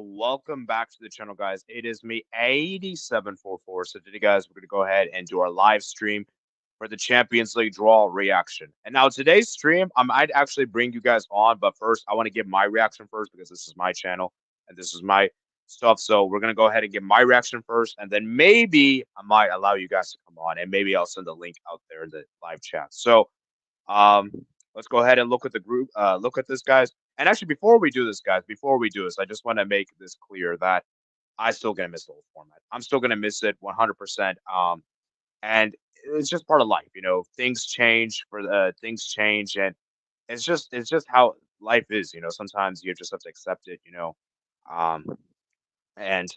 welcome back to the channel, guys. It is me, 8744. So today, guys, we're going to go ahead and do our live stream for the Champions League draw reaction. And now today's stream, I might actually bring you guys on, but first, I want to give my reaction first because this is my channel and this is my stuff. So we're going to go ahead and give my reaction first, and then maybe I might allow you guys to come on, and maybe I'll send a link out there in the live chat. So um, let's go ahead and look at the group. Look at this, guys. And actually, before we do this, guys, before we do this, I just want to make this clear that I still gonna miss the old format. I'm still gonna miss it 100%. And it's just part of life, Things change things change, and it's just how life is. Sometimes you just have to accept it. Um, and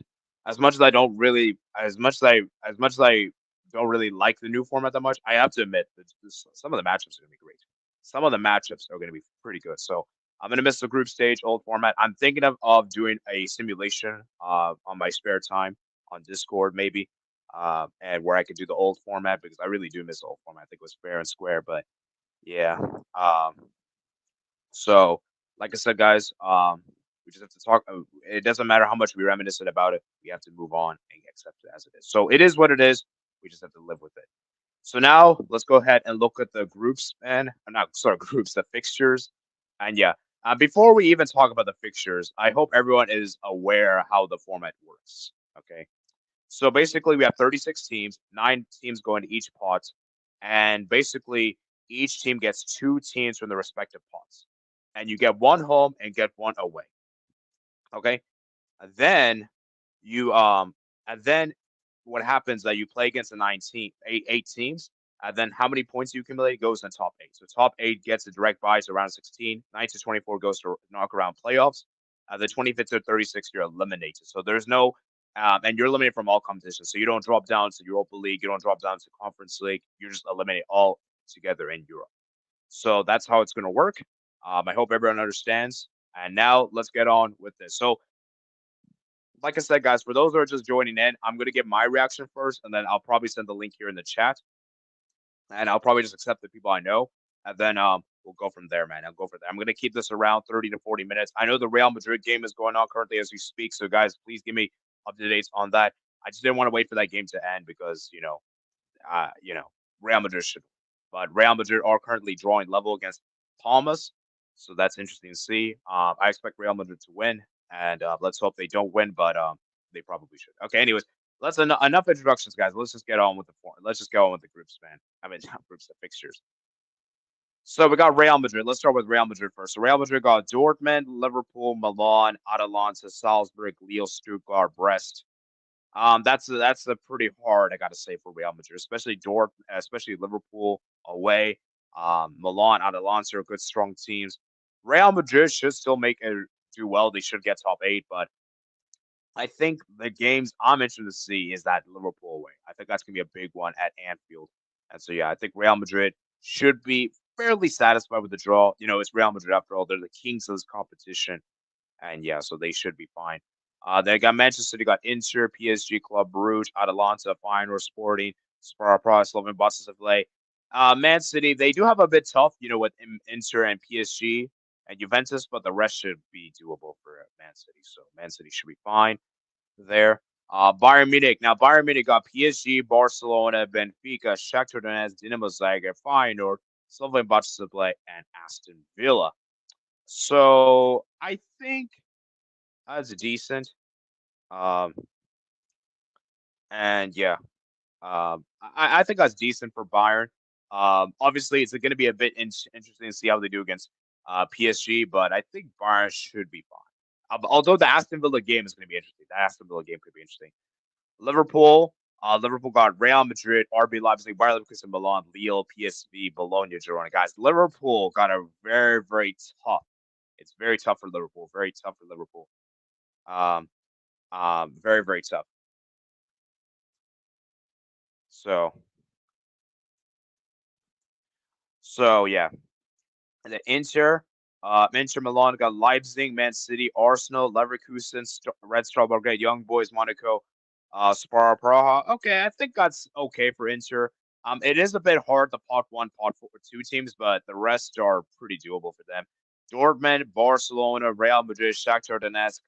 as much as I don't really, as much as I don't really like the new format that much, I have to admit that some of the matchups are going to be great. Some of the matchups are going to be pretty good. So I'm going to miss the group stage old format. I'm thinking of doing a simulation on my spare time on Discord, maybe, and where I could do the old format because I really do miss the old format. I think it was fair and square, but yeah. So, like I said, guys, we just have to talk. It doesn't matter how much we reminiscent about it. We have to move on and accept it as it is. So it is what it is. We just have to live with it. So now let's go ahead and look at the groups and not sorry groups, the fixtures, and yeah. Before we even talk about the fixtures, I hope everyone is aware how the format works. Okay, so basically we have 36 teams, 9 teams going to each pot, and basically each team gets 2 teams from the respective pots, and you get one home and get one away. Okay, and then you and then what happens that you play against the 8 teams, and then how many points you accumulate goes in the top 8. So top 8 gets a direct bye to round 16. 9 to 24 goes to knockaround playoffs. The 25th to 36 you're eliminated. So there's no and you're eliminated from all competitions. So you don't drop down to Europa League, you don't drop down to Conference League. You're just eliminated all together in Europe. So that's how it's going to work. I hope everyone understands. And now let's get on with this. So like I said, guys, for those who are just joining in, I'm going to give my reaction first, and then I'll probably send the link here in the chat, and I'll probably just accept the people I know, and then we'll go from there, man. I'll go for that. I'm going to keep this around 30 to 40 minutes. I know the Real Madrid game is going on currently as we speak, so guys, please give me up-to-dates on that. I just didn't want to wait for that game to end because Real Madrid should, but Real Madrid are currently drawing level against Palmas, so that's interesting to see. I expect Real Madrid to win, and let's hope they don't win, but they probably should. Okay, anyways, enough introductions, guys. Let's just get on with the form. Let's just go on with the groups, man. I mean, not groups, the fixtures. So we got Real Madrid. Let's start with Real Madrid first. So Real Madrid got Dortmund, Liverpool, Milan, Atalanta, Salzburg, Lille, Stuttgart, Brest. That's a pretty hard, I gotta say, for Real Madrid, especially Liverpool away. Milan, Atalanta are good, strong teams. Real Madrid should still do well. They should get top 8, but I think the games I'm interested to see is that Liverpool away. I think that's gonna be a big one at Anfield. And so yeah, I think Real Madrid should be fairly satisfied with the draw. It's Real Madrid after all. They're the kings of this competition. And yeah, so they should be fine. They got Manchester City, got Inter, PSG, Club Brugge, Atalanta, Feyenoord, Sporting, Sparta Prague, Slovan Bratislava. Man City, they do have a bit tough, with Inter and PSG and Juventus, but the rest should be doable for Man City. So Man City should be fine there. Bayern Munich. Now Bayern Munich got PSG, Barcelona, Benfica, Shakhtar Donetsk, Dinamo Zagreb, Feyenoord, Slovan Bratislava, and Aston Villa. So I think that's decent. Um, and yeah, I think that's decent for Bayern. Obviously, it's going to be a bit interesting to see how they do against PSG, but I think Bayern should be fine. Although the Aston Villa game is going to be interesting. The Aston Villa game could be interesting. Liverpool. Liverpool got Real Madrid, RB Leipzig, Bayer Leverkusen, Milan, Lille, PSV, Bologna, Girona. Guys, Liverpool got a very, very tough. It's very tough for Liverpool. Very tough for Liverpool. Um, very, very tough. So, yeah. And then Inter Milan got Leipzig, Man City, Arsenal, Leverkusen, Red Star Belgrade, Young Boys, Monaco, Sparta Praha. Okay, I think that's okay for Inter. It is a bit hard, the pot 1, pot 4, 2 teams, but the rest are pretty doable for them. Dortmund, Barcelona, Real Madrid, Shakhtar Donetsk,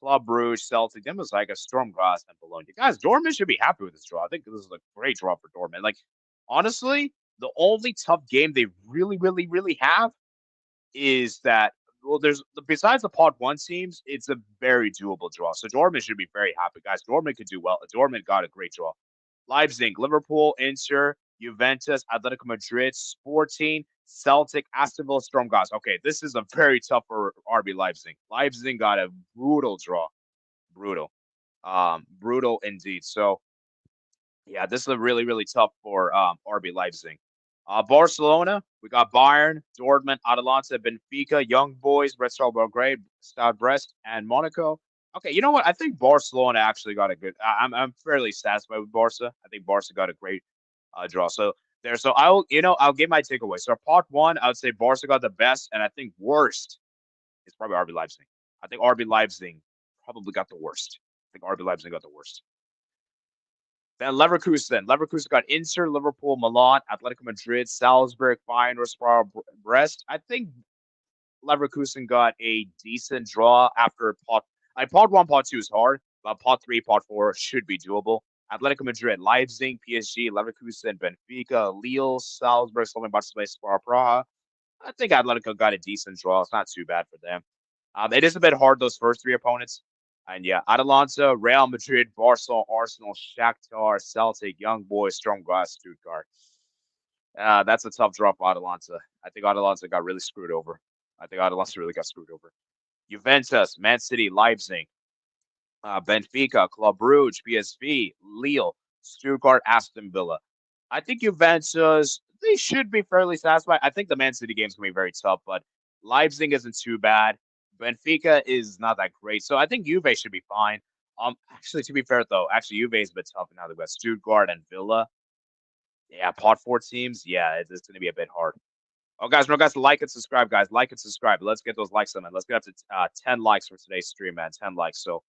Club Brugge, Celtic. Them was like a Storm Glass and Bologna. Guys, Dortmund should be happy with this draw. I think this is a great draw for Dortmund. Like, honestly, the only tough game they really have is that well, there's besides the pod one teams, it's a very doable draw. So Dortmund should be very happy, guys. Dortmund could do well. Dortmund got a great draw. Leipzig, Liverpool, Inter, Juventus, Atletico Madrid, Sporting, Celtic, Aston Villa, Storm guys. Okay, this is a very tough for RB Leipzig. Leipzig got a brutal draw. Brutal. Brutal indeed. So yeah, this is a really tough for RB Leipzig. Barcelona, we got Bayern, Dortmund, Atalanta, Benfica, Young Boys, Red Star Belgrade, Stade Brest, and Monaco. Okay, you know what? I think Barcelona actually got a good. I'm fairly satisfied with Barca. I think Barca got a great draw. So there. So I'll give my takeaway. So part one, I would say Barca got the best, and I think worst is probably RB Leipzig. I think RB Leipzig probably got the worst. I think RB Leipzig got the worst. Then Leverkusen. Leverkusen got Inter, Liverpool, Milan, Atletico Madrid, Salzburg, Feyenoord, Spar, Brest. I think Leverkusen got a decent draw after pot. Pot one, pot two is hard, but pot three, pot four should be doable. Atletico Madrid, Leipzig, PSG, Leverkusen, Benfica, Lille, Salzburg, Slovan Bratislava, Spar Praha. I think Atletico got a decent draw. It's not too bad for them. It is a bit hard, those first three opponents. And yeah, Atalanta, Real Madrid, Barcelona, Arsenal, Shakhtar, Celtic, Young Boys, Storm Glass, Stuttgart. That's a tough draw for Atalanta. I think Atalanta got really screwed over. I think Atalanta really got screwed over. Juventus, Man City, Leipzig, Benfica, Club Brugge, PSV, Lille, Stuttgart, Aston Villa. I think Juventus, they should be fairly satisfied. I think the Man City game's going to be very tough, but Leipzig isn't too bad. Benfica is not that great. So I think Juve should be fine. Actually, to be fair, though, actually, Juve is a bit tough now. They've got Stuttgart and Villa. Yeah, pot four teams. Yeah, it's going to be a bit hard. Oh, guys, no, guys, like and subscribe, guys. Like and subscribe. Let's get those likes on, man. Let's get up to 10 likes for today's stream, man. 10 likes. So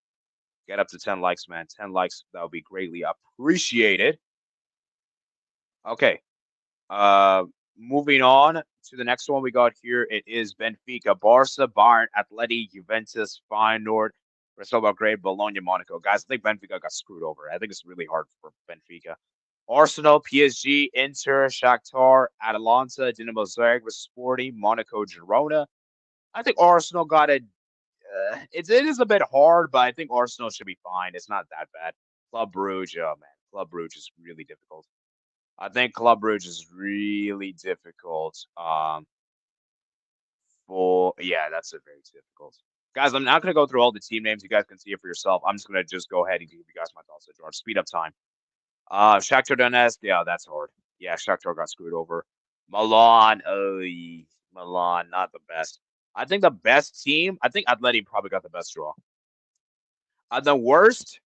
get up to 10 likes, man. 10 likes. That would be greatly appreciated. Okay. Moving on to the next one we got here. It is Benfica, Barca, Bayern, Atleti, Juventus, Feyenoord, Real Belgrade, Bologna, Monaco. Guys, I think Benfica got screwed over. I think it's really hard for Benfica. Arsenal, PSG, Inter, Shakhtar, Atalanta, Dinamo Zagreb, Sporting, Monaco, Girona. I think Arsenal got it. It is a bit hard, but I think Arsenal should be fine. It's not that bad. Club Brugge, oh man, Club Brugge is really difficult. I think Club Brugge is really difficult. For yeah, that's a very difficult. Guys, I'm not gonna go through all the team names. You guys can see it for yourself. I'm just gonna go ahead and give you guys my thoughts. George, speed up time. Shakhtar Donetsk, yeah, that's hard. Yeah, Shakhtar got screwed over. Milan, Milan, not the best. I think the best team. I think Atleti probably got the best draw. The worst.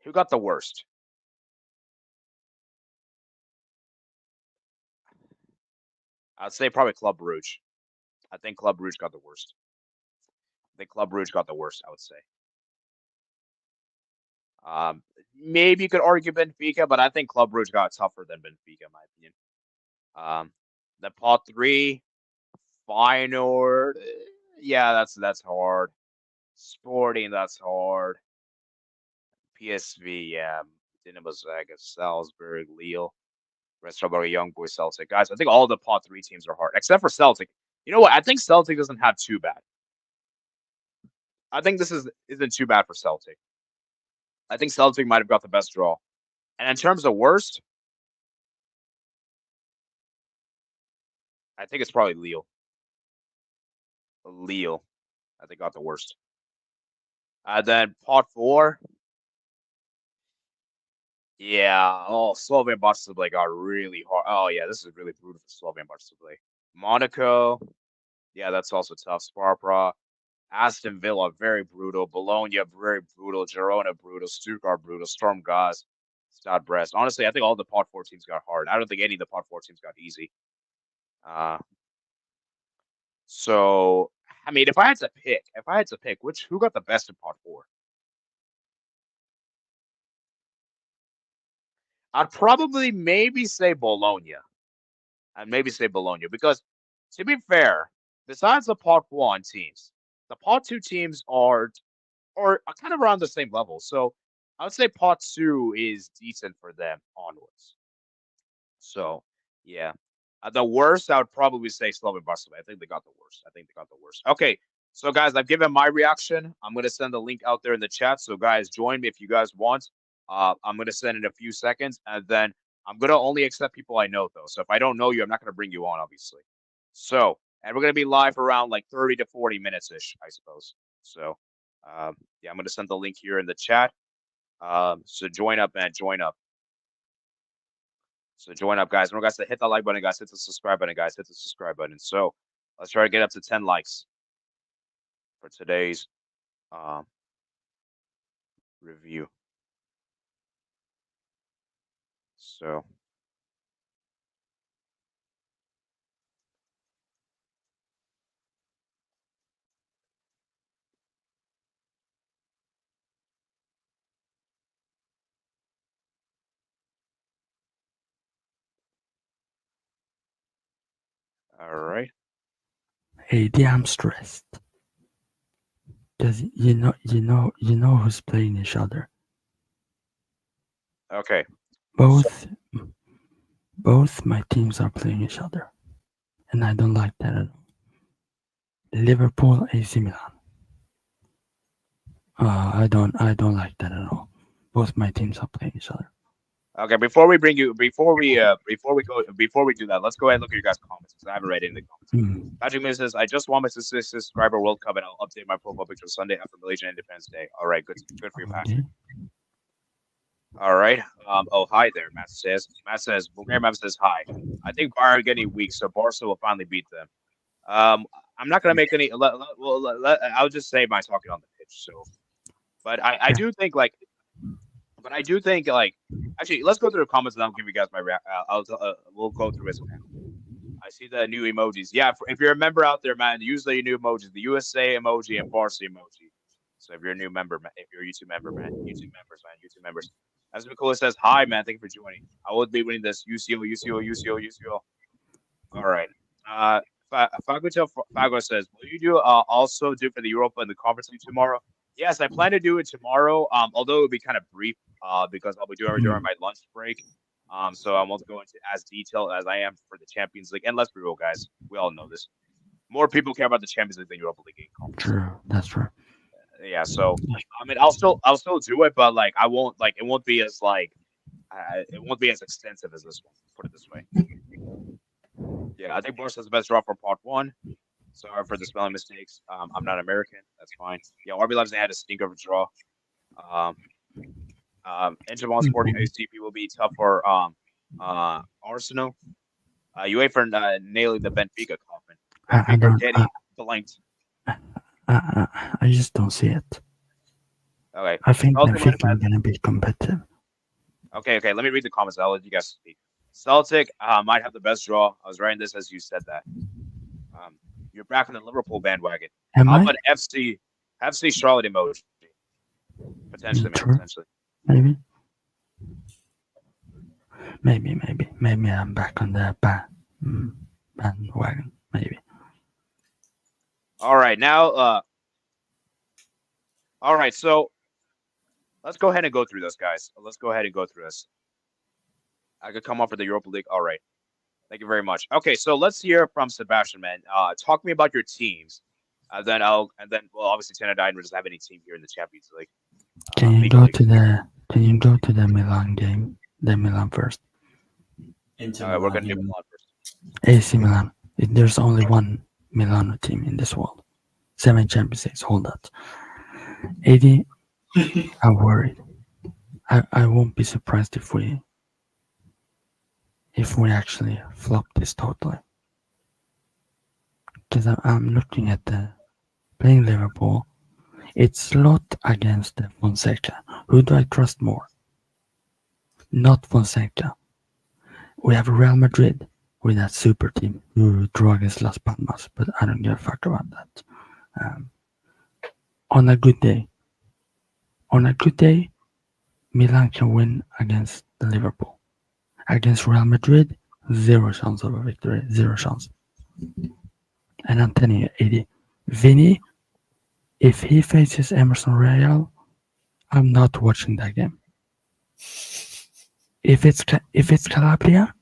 Who got the worst? I'd say probably Club Brugge. I think Club Brugge got the worst. I think Club Brugge got the worst, I would say. Maybe you could argue Benfica, but I think Club Brugge got tougher than Benfica, in my opinion. The pot three, Feyenoord, yeah, that's hard. Sporting, that's hard. PSV, yeah. Dinamo Zagreb, Salzburg, Lille, Rest of our Young Boys, Celtic. Guys, I think all the pot three teams are hard, except for Celtic. You know what? I think Celtic doesn't have too bad. I think this isn't too bad for Celtic. I think Celtic might have got the best draw. And in terms of worst, I think it's probably Lille. Lille, I think got the worst. Then pot four, yeah. Oh, Slovan Bratislava got really hard. Oh yeah, this is really brutal for Slovan Bratislava. Monaco, yeah, that's also tough. Sparta, Aston Villa, very brutal. Bologna, very brutal. Girona, brutal. Stuttgart, brutal. Storm Gaz, Stade Brest. Honestly, I think all the pot four teams got hard. I don't think any of the pot four teams got easy. Uh, so I mean, if I had to pick, who got the best in pot four? I'd probably maybe say Bologna. I'd maybe say Bologna because, to be fair, besides the pot one teams, the pot two teams are or kind of around the same level. So I would say pot two is decent for them onwards. So yeah, the worst I would probably say Slovan Barcelona. I think they got the worst. I think they got the worst. Okay, so guys, I've given my reaction. I'm gonna send the link out there in the chat. So guys, join me if you guys want. I'm gonna send in a few seconds, and then I'm gonna only accept people I know though. So if I don't know you, I'm not gonna bring you on, obviously. So and we're gonna be live around like 30 to 40 minutes ish, I suppose. So yeah, I'm gonna send the link here in the chat. So join up, man. Join up. So join up, guys. Remember, guys, to hit that like button, guys. Hit the subscribe button, guys. Hit the subscribe button. So let's try to get up to 10 likes for today's um, review. So all right. Hey, I'm stressed. Because you know who's playing each other. Okay. Both my teams are playing each other, and I don't like that at all. Liverpool, AC Milan. I don't like that at all. Both my teams are playing each other. Okay. Before we do that, let's go ahead and look at your guys' comments because I haven't read any of the comments. Patrick Miller says, "I just want my subscriber World Cup, and I'll update my profile picture Sunday after Malaysian Independence Day." All right. Good for you, Patrick. All right. Oh, hi there, Matt says. Bulgarian Matt says, hi. I think Bayern are getting weak, so Barca will finally beat them. I'm not going to make any. I'll just say my talking on the pitch. So, but I do think like, actually, let's go through the comments and I'll give you guys my we'll go through it now. I see the new emojis. Yeah, if you're a member out there, man, use the new emojis, the USA emoji and Barca emoji. So if you're a new member, if you're a YouTube member, man, YouTube members. As Nicola says, hi, man, thank you for joining. I will be winning this UCO. All right. Fago says, will you also do for the Europa and the Conference League tomorrow? Yes, I plan to do it tomorrow. Although it will be kind of brief, because I'll be doing it during my lunch break. So I won't go into as detailed as I am for the Champions League. And let's be real, guys, we all know this. More people care about the Champions League than Europa League. True, that's true. Yeah, so I mean, I'll still do it, but like I won't like it won't be as extensive as this one. Put it this way. Yeah, I think Barca has the best draw for part one. Sorry for the spelling mistakes. I'm not American. That's fine. Yeah, RB Leipzig had a stinker of a draw. Inter Sporting ACP will be tough for Arsenal. UEFA nailing the Benfica coffin. Benfica getting blanked. I just don't see it. Okay. I think Benfica is going to be competitive. Okay. Let me read the comments. I'll let you guys speak. Celtic might have the best draw. I was writing this as you said that. You're back on the Liverpool bandwagon. How about FC Charlotte emoji? Potentially, man. Maybe I'm back on the bandwagon. Maybe. All right, now. All right, so let's go ahead and go through this, guys. Let's go ahead and go through this. I could come up for the Europa League. All right. Thank you very much. Okay, so let's hear from Sebastian, man. Talk to me about your teams. Then obviously Tennessee doesn't have any team here in the Champions League. Can you go to the Milan game? The Milan first. We're gonna do Milan first. AC Milan. There's only one Milano team in this world. 7 Champions Leagues. Hold that. 80. I'm worried. I won't be surprised if we actually flop this totally. Because I'm looking at the playing Liverpool. It's Slot against Fonseca. Who do I trust more? Not Fonseca. We have Real Madrid with that super team who drew against Las Palmas, but I don't give a fuck about that. On a good day, Milan can win against the Liverpool. Against Real Madrid, 0 chance of a victory. 0 chance. And I'm telling you, 80. Vinny, If he faces Emerson Royal, I'm not watching that game. If it's Calabria,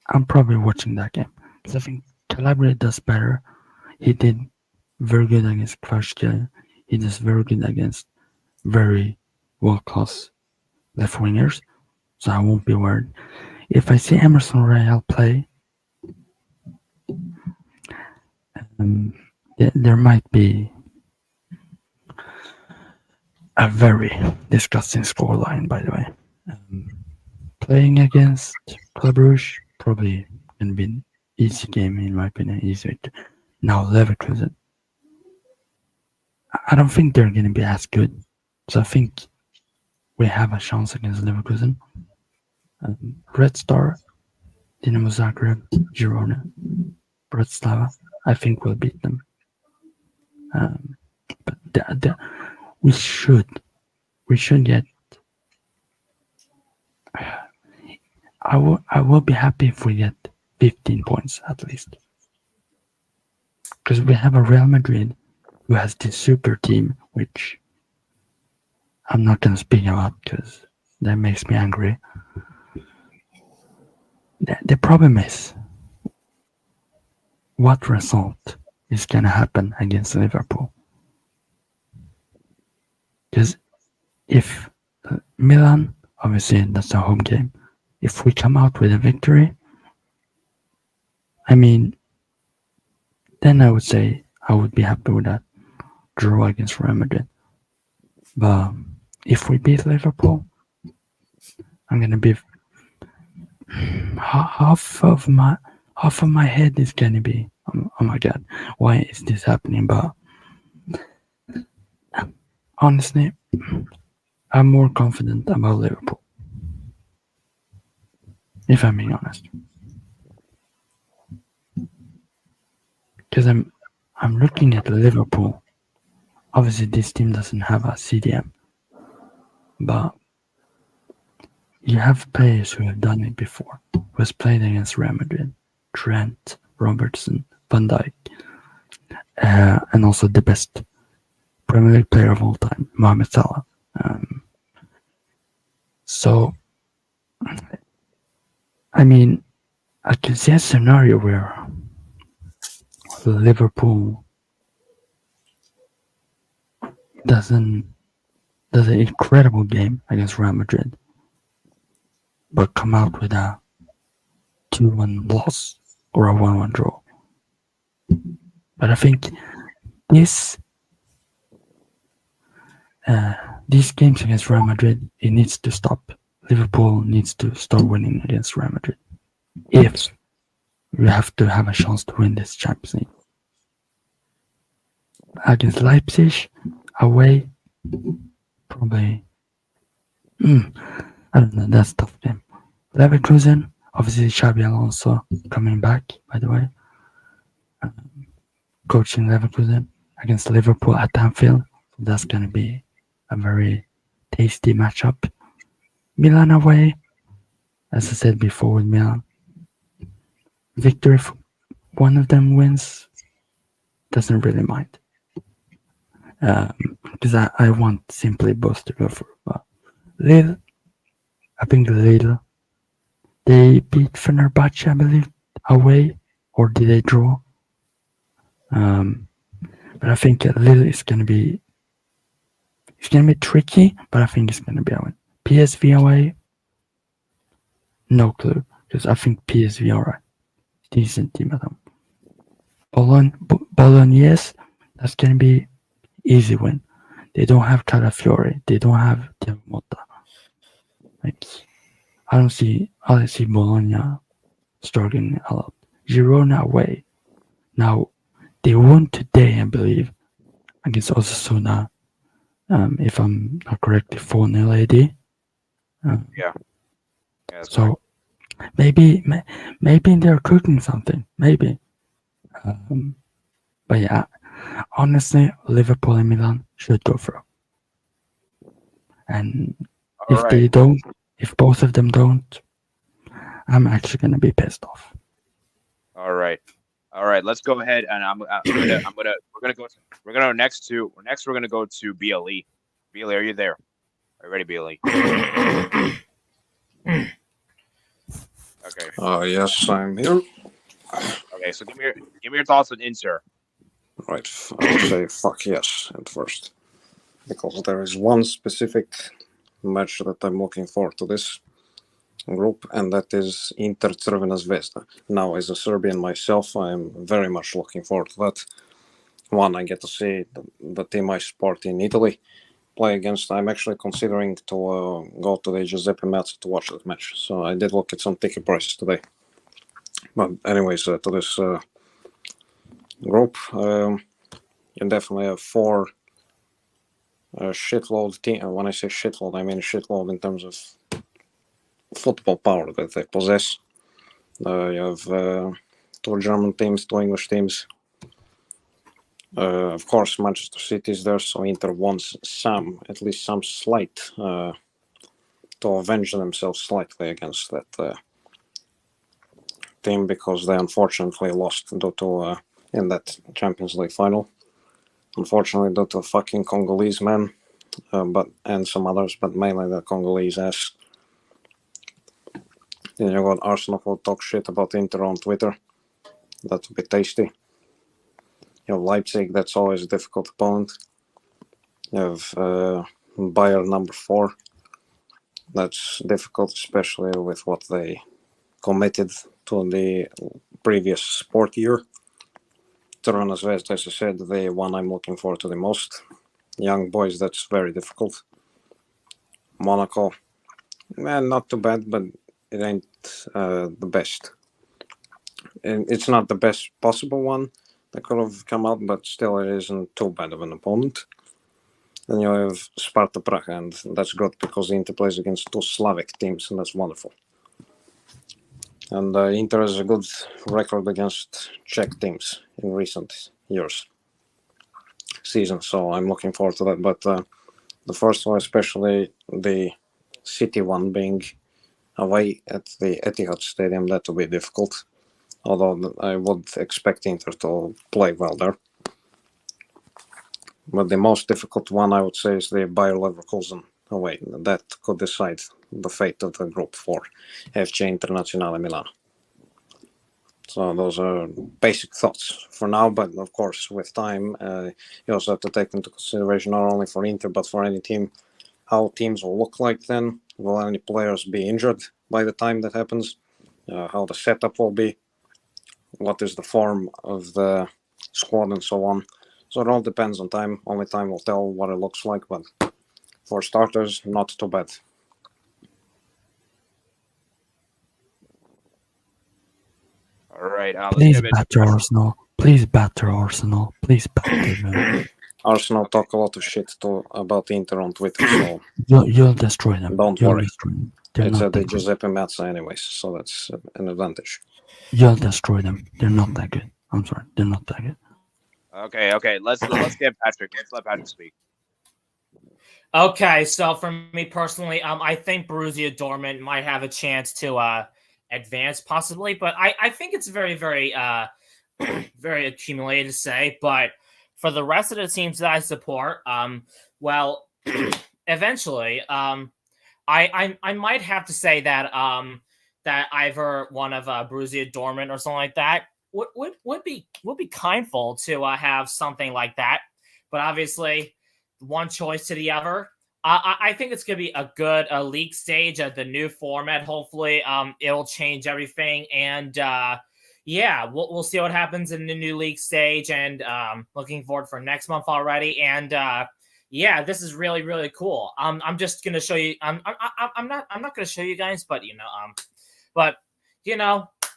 I'm probably watching that game because I think Calabria does better. He did very good against Kvaratskhelia. He does very good against very world class left wingers, so I won't be worried. If I see Emerson Royal play, um, there might be a very disgusting scoreline, by the way. Playing against Club Rouge, probably gonna be an easy game in my opinion. Easy. Now Leverkusen, I don't think they're gonna be as good, so I think we have a chance against Leverkusen. Red Star, Dinamo Zagreb, Girona, Bratislava. I think we'll beat them. Um, but we should get. I will be happy if we get 15 points at least, because we have a Real Madrid who has this super team, which I'm not gonna speak about because that makes me angry. The problem is what result is gonna happen against Liverpool, because if Milan, obviously that's a home game, if we come out with a victory, I mean, then I would say I would be happy with that draw against Real Madrid. But if we beat Liverpool, I'm gonna be half of my head is gonna be, oh my god, why is this happening? But honestly, I'm more confident about Liverpool, if I'm being honest, because I'm looking at Liverpool. Obviously, this team doesn't have a CDM, but you have players who have done it before, who has played against Real Madrid, Trent, Robertson, Van Dijk, and also the best Premier League player of all time, Mohamed Salah. So, I mean, I can see a scenario where Liverpool doesn't does an incredible game against Real Madrid, but come out with a 2-1 loss or a 1-1 draw. But I think this these games against Real Madrid, it needs to stop. Liverpool needs to start winning against Real Madrid if we have to have a chance to win this Champions League. Against Leipzig, away, probably. I don't know. That's a tough game. Leverkusen, obviously Xabi Alonso coming back. By the way, coaching Leverkusen against Liverpool at Anfield. That's gonna be a very tasty matchup. Milan away, as I said before with Milan. Victory if one of them wins, doesn't really mind. Because I want simply both to go for. But Lille, I think Lille, they beat Fenerbahce, I believe, away, or did they draw? But I think Lille is gonna be. It's gonna be tricky, but I think it's gonna be a win. PSV away, no clue, because I think PSV are a decent team at home. Bologna, yes, that's gonna be easy win. They don't have Calafiore, they don't have Diamota. Like, I see Bologna struggling a lot. Girona away. Now they won today, I believe, against Osasuna. If I'm not correct, 4-0 AD. Yeah, that's So maybe they're cooking something. Maybe. But yeah, honestly, Liverpool and Milan should go through. And all if they right. don't, if both of them don't, I'm actually gonna be pissed off. All right. All right, let's go ahead and we're gonna go we're gonna go to BLE. BLE, are you there? Are you ready, BLE? Okay. Yes, I'm here. Okay, so give me your thoughts on Inter. Right, I'll say fuck yes at first. Because there is one specific match that I'm looking forward to this group, and that is Inter Crvena Zvezda. Now, as a Serbian myself, I'm very much looking forward to that. One, I get to see the team I support in Italy play against. I'm actually considering to go to the Giuseppe Meazza to watch that match. So I did look at some ticket prices today. But anyways, to this group, you definitely have four shitload team. When I say shitload, I mean shitload in terms of football power that they possess. You have two German teams, two English teams. Of course, Manchester City is there, so Inter wants at least some slight, to avenge themselves slightly against that team, because they unfortunately lost due to in that Champions League final. Unfortunately, due to a fucking Congolese man, and some others, but mainly the Congolese ass. Then you got Arsenal who talk shit about Inter on Twitter. That would be tasty. You have Leipzig, that's always a difficult opponent. You have Bayern number 4. That's difficult, especially with what they committed to the previous sport year. Crvena Zvezda, as I said, the one I'm looking forward to the most. Young boys, that's very difficult. Monaco, not too bad, but it ain't the best. And it's not the best possible one that could have come out, but still it isn't too bad of an opponent. Then you have Sparta Prague, and that's good because Inter plays against two Slavic teams, and that's wonderful. And Inter has a good record against Czech teams in recent seasons, so I'm looking forward to that. But the first one, especially the City one being away at the Etihad Stadium, that will be difficult. Although I would expect Inter to play well there. But the most difficult one, I would say, is the Bayer Leverkusen away. That could decide the fate of the group for FC Internazionale Milan. So those are basic thoughts for now, but of course, with time, you also have to take into consideration not only for Inter, but for any team, how teams will look like then. Will any players be injured by the time that happens? How the setup will be? What is the form of the squad and so on. So it all depends on time. Only time will tell what it looks like, but for starters, not too bad. All right. Please batter Arsenal. Please batter Arsenal. Please batter them. Arsenal talk a lot of shit about Inter on Twitter, so you'll destroy them. Don't You'll worry. Destroy them. It's at the Giuseppe Meazza anyways, so that's an advantage. You'll destroy them. They're not that good. I'm sorry, they're not that good. Okay. Let's get Patrick. Let's let Patrick speak. Okay, so for me personally, I think Borussia Dortmund might have a chance to advance possibly, but I think it's very, very, very accumulated to say. But for the rest of the teams that I support, well, eventually, I might have to say that that either one of Borussia Dortmund or something like that would be kindful to have something like that. But obviously, one choice to the other. I think it's going to be a good league stage at the new format. Hopefully, it'll change everything. And yeah, we'll see what happens in the new league stage. And looking forward for next month already. And yeah, this is really, really cool. I'm just going to show you. I'm not going to show you guys, but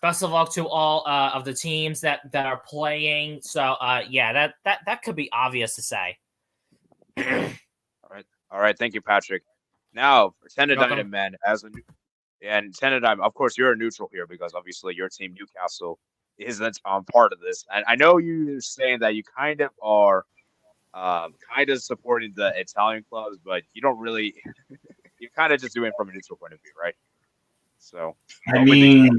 best of luck to all of the teams that are playing. So yeah, that could be obvious to say. All right. Thank you, Patrick. Now, for Tenedine, man, and Tenedine, of course, you're a neutral here because obviously your team, Newcastle, isn't part of this. And I know you're saying that you kind of are kind of supporting the Italian clubs, but you don't really, you're kind of just doing it from a neutral point of view, right? So, I mean,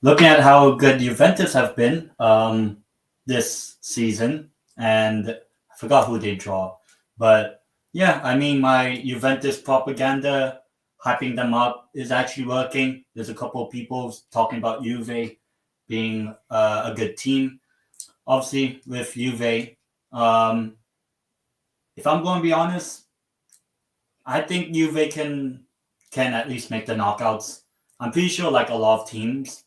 looking at how good Juventus have been this season, and I forgot who they draw, but yeah, I mean, my Juventus propaganda hyping them up is actually working. There's a couple of people talking about Juve being a good team. Obviously, with Juve, if I'm going to be honest, I think Juve can at least make the knockouts. I'm pretty sure like a lot of teams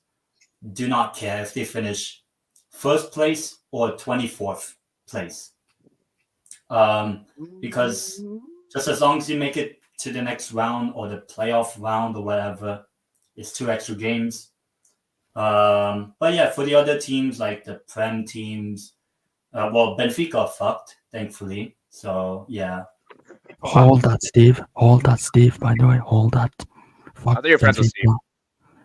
do not care if they finish first place or 24th place. Because just as long as you make it to the next round or the playoff round or whatever, it's 2 extra games. But yeah, for the other teams like the Prem teams, well, Benfica fucked, thankfully. So yeah. Hold that, Steve. Hold that, Steve. By the way, hold that. Fuck I think you're friends with Steve.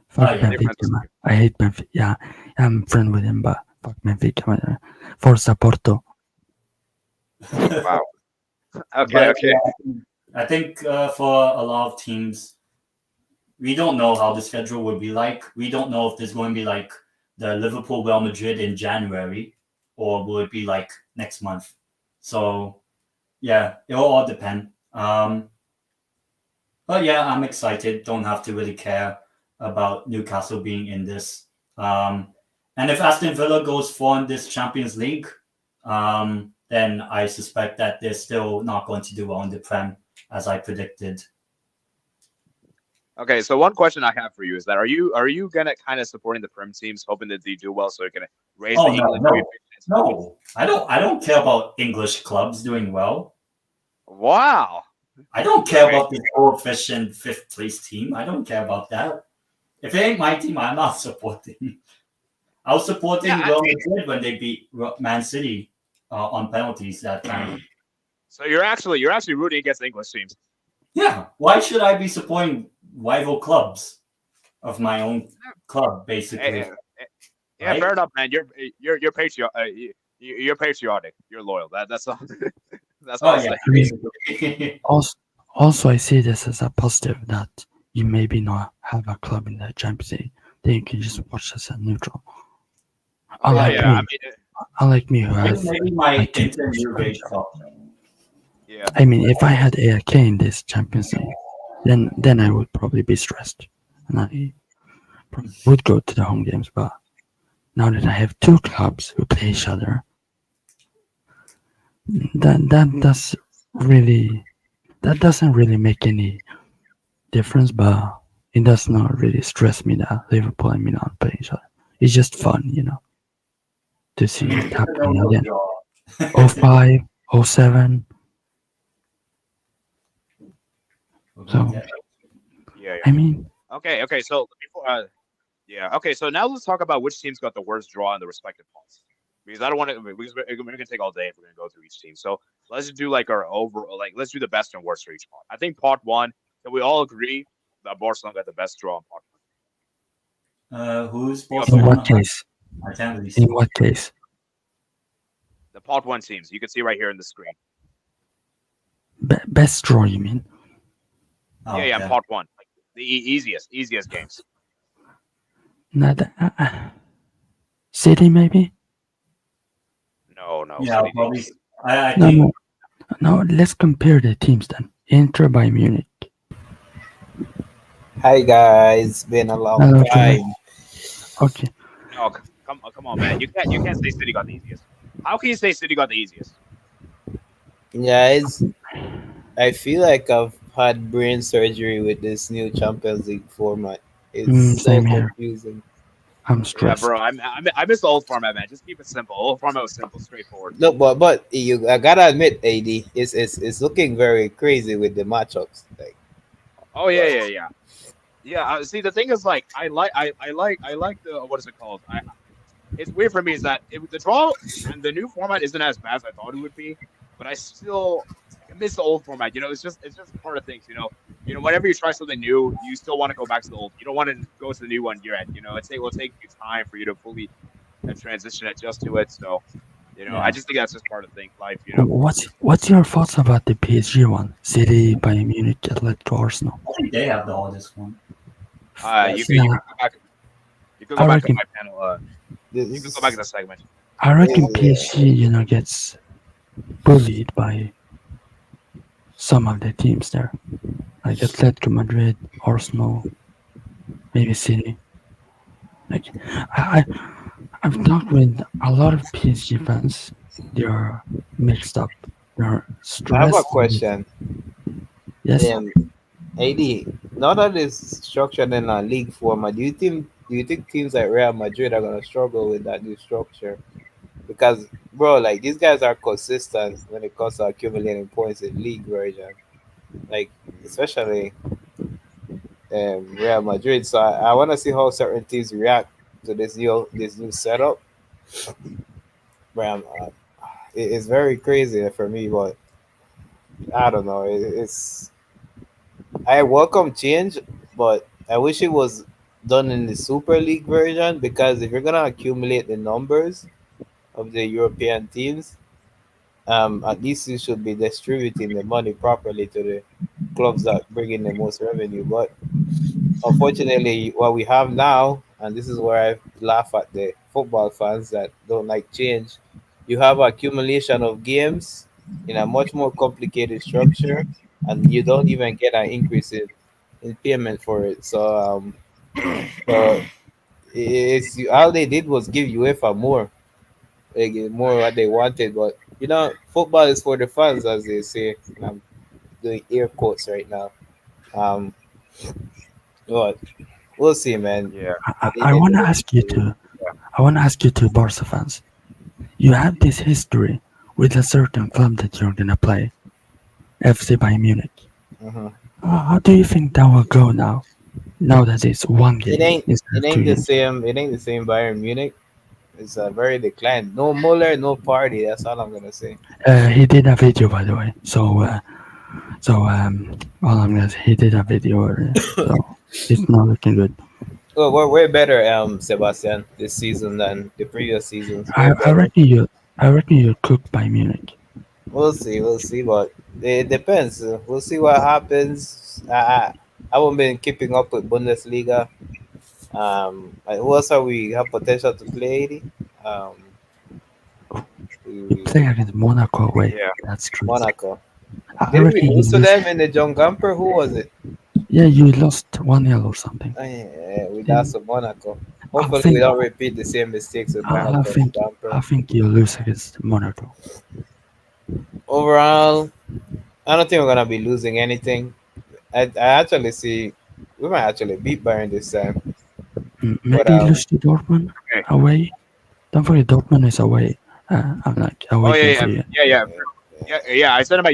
Fuck Oh, yeah, you're friends Benfica, with man. I hate Benfica. Yeah, I'm friend with him, but fuck Benfica, man. Forza Porto. Wow. Okay, But, okay. yeah, I think for a lot of teams, we don't know how the schedule will be like. We don't know if there's going to be like the Liverpool Real Madrid in January, or will it be like next month? So yeah, it will all depend. But yeah, I'm excited. Don't have to really care about Newcastle being in this. And if Aston Villa goes far in this Champions League, then I suspect that they're still not going to do well in the Prem, as I predicted. Okay, so one question I have for you is that are you gonna kind of supporting the Prem teams, hoping that they do well, so you're gonna raise the English coefficients? No, I don't care about English clubs doing well. Wow. I don't care about the coefficient 5th place team. I don't care about that. If it ain't my team, I'm not supporting. I was supporting Real Madrid when they beat Man City on penalties that time. So you're actually rooting against English teams. Yeah. Why should I be supporting rival clubs of my own club, basically? Yeah, right? Fair enough, man. You're you're patriotic. You're loyal. That's all. That's all. Yeah. Also, I see this as a positive that you maybe not have a club in the Champions League. Then you can just watch as a neutral. Unlike me, who has maybe my Inter club. Yeah. I mean, if I had AIK in this Champions League, then I would probably be stressed, and I would go to the home games. But now that I have 2 clubs who play each other, that doesn't really make any difference. But it does not really stress me that Liverpool and Milan play each other. It's just fun, to see it happening again. 05, 07. So, yeah. I mean, okay. So before, okay. So now let's talk about which teams got the worst draw in the respective pots, because I don't want to. We're gonna take all day if we're gonna go through each team. So let's do like our overall, let's do the best and worst for each pot. I think pot 1. Can we all agree that Barcelona got the best draw in pot 1? Who's Barcelona? In what case? I can't really see. In what case? The pot 1 teams. You can see right here in the screen. Best draw, you mean? Oh, yeah, pot 1, like the easiest games. City maybe? No. Yeah, probably. I think. No. Let's compare the teams then. Inter by Munich. Hi guys, been a long time. Okay. No, come on, man. You can't say City got the easiest. How can you say City got the easiest? Guys, I feel like I've had brain surgery with this new Champions League format. It's so confusing. I'm stressed. Yeah, bro. I miss the old format, man. Just keep it simple. Old format was simple, straightforward. No, but I gotta admit, AD, it's looking very crazy with the matchups. Like, oh yeah. See, the thing is, like, I like the what is it called? It's weird for me is that the draw and the new format isn't as bad as I thought it would be, but I still miss the old format. It's just part of things. Whenever you try something new, you still want to go back to the old. You don't want to go to the new one you're at. It will take you time for you to fully transition, adjust to it. So, I just think that's just part of things, life. What's your thoughts about the PSG one? City, Bayern Munich, Atletico, Arsenal. I think they have the hardest one. You can You could I go back to reckon my panel. You could go back to the segment. I reckon Yeah. PSG, gets bullied by some of the teams there, like Atletico Madrid, Arsenal, maybe City. Like I I've talked with a lot of PSG fans. They are mixed up. They're I have a stressed. question. Yes. AD, now that it's structured in a league format, do you think teams like Real Madrid are gonna struggle with that new structure? Because bro, like these guys are consistent when it comes to accumulating points in league version. Like especially Real Madrid. So I want to see how certain teams react to this new setup. Bro, it's very crazy for me, but I don't know. I welcome change, but I wish it was done in the Super League version because if you're gonna accumulate the numbers of the European teams, at least you should be distributing the money properly to the clubs that bring in the most revenue. But unfortunately, what we have now, and this is where I laugh at the football fans that don't like change, you have accumulation of games in a much more complicated structure, and you don't even get an increase in payment for it. So it's all they did was give UEFA more, like, more what they wanted. But football is for the fans, as they say. And I'm doing air quotes right now. Um, but we'll see, man. Yeah. At the I end of want the to day, ask you to. I want to ask you to Barca fans. You have this history with a certain club that you're gonna play, FC Bayern Munich. mhm. How do you think that will go now? Now that it's one It game ain't instead it of two ain't the games. same. It ain't the same Bayern Munich. It's a very declined. No Muller, no party. That's all I'm gonna say. He did a video, by the way. All I'm gonna say, he did a video, so it's not looking good. Oh, we're way better, Sebastian, this season than the previous seasons. Way I better. reckon you're cooked by Munich. We'll see, but it depends. We'll see what happens. I haven't been keeping up with Bundesliga. Who else are we have potential to play? 80? Um, You play against Monaco away. Yeah. That's true. Monaco. I Did we reckon you lose to lose. them in the John Gamper? Who was it? Yeah, you lost 1-0 or something. Yeah, we Yeah. lost to Monaco. I Hopefully, we think don't repeat the same mistakes with I Monaco and think Gamper. I think you lose against Monaco. Overall, I don't think we're gonna be losing anything. I actually see we might actually beat Bayern this time. But Maybe lose to Dortmund Okay. away. Don't forget Dortmund is away. I'm like Oh away yeah, game yeah, for you. yeah, yeah, yeah. I said in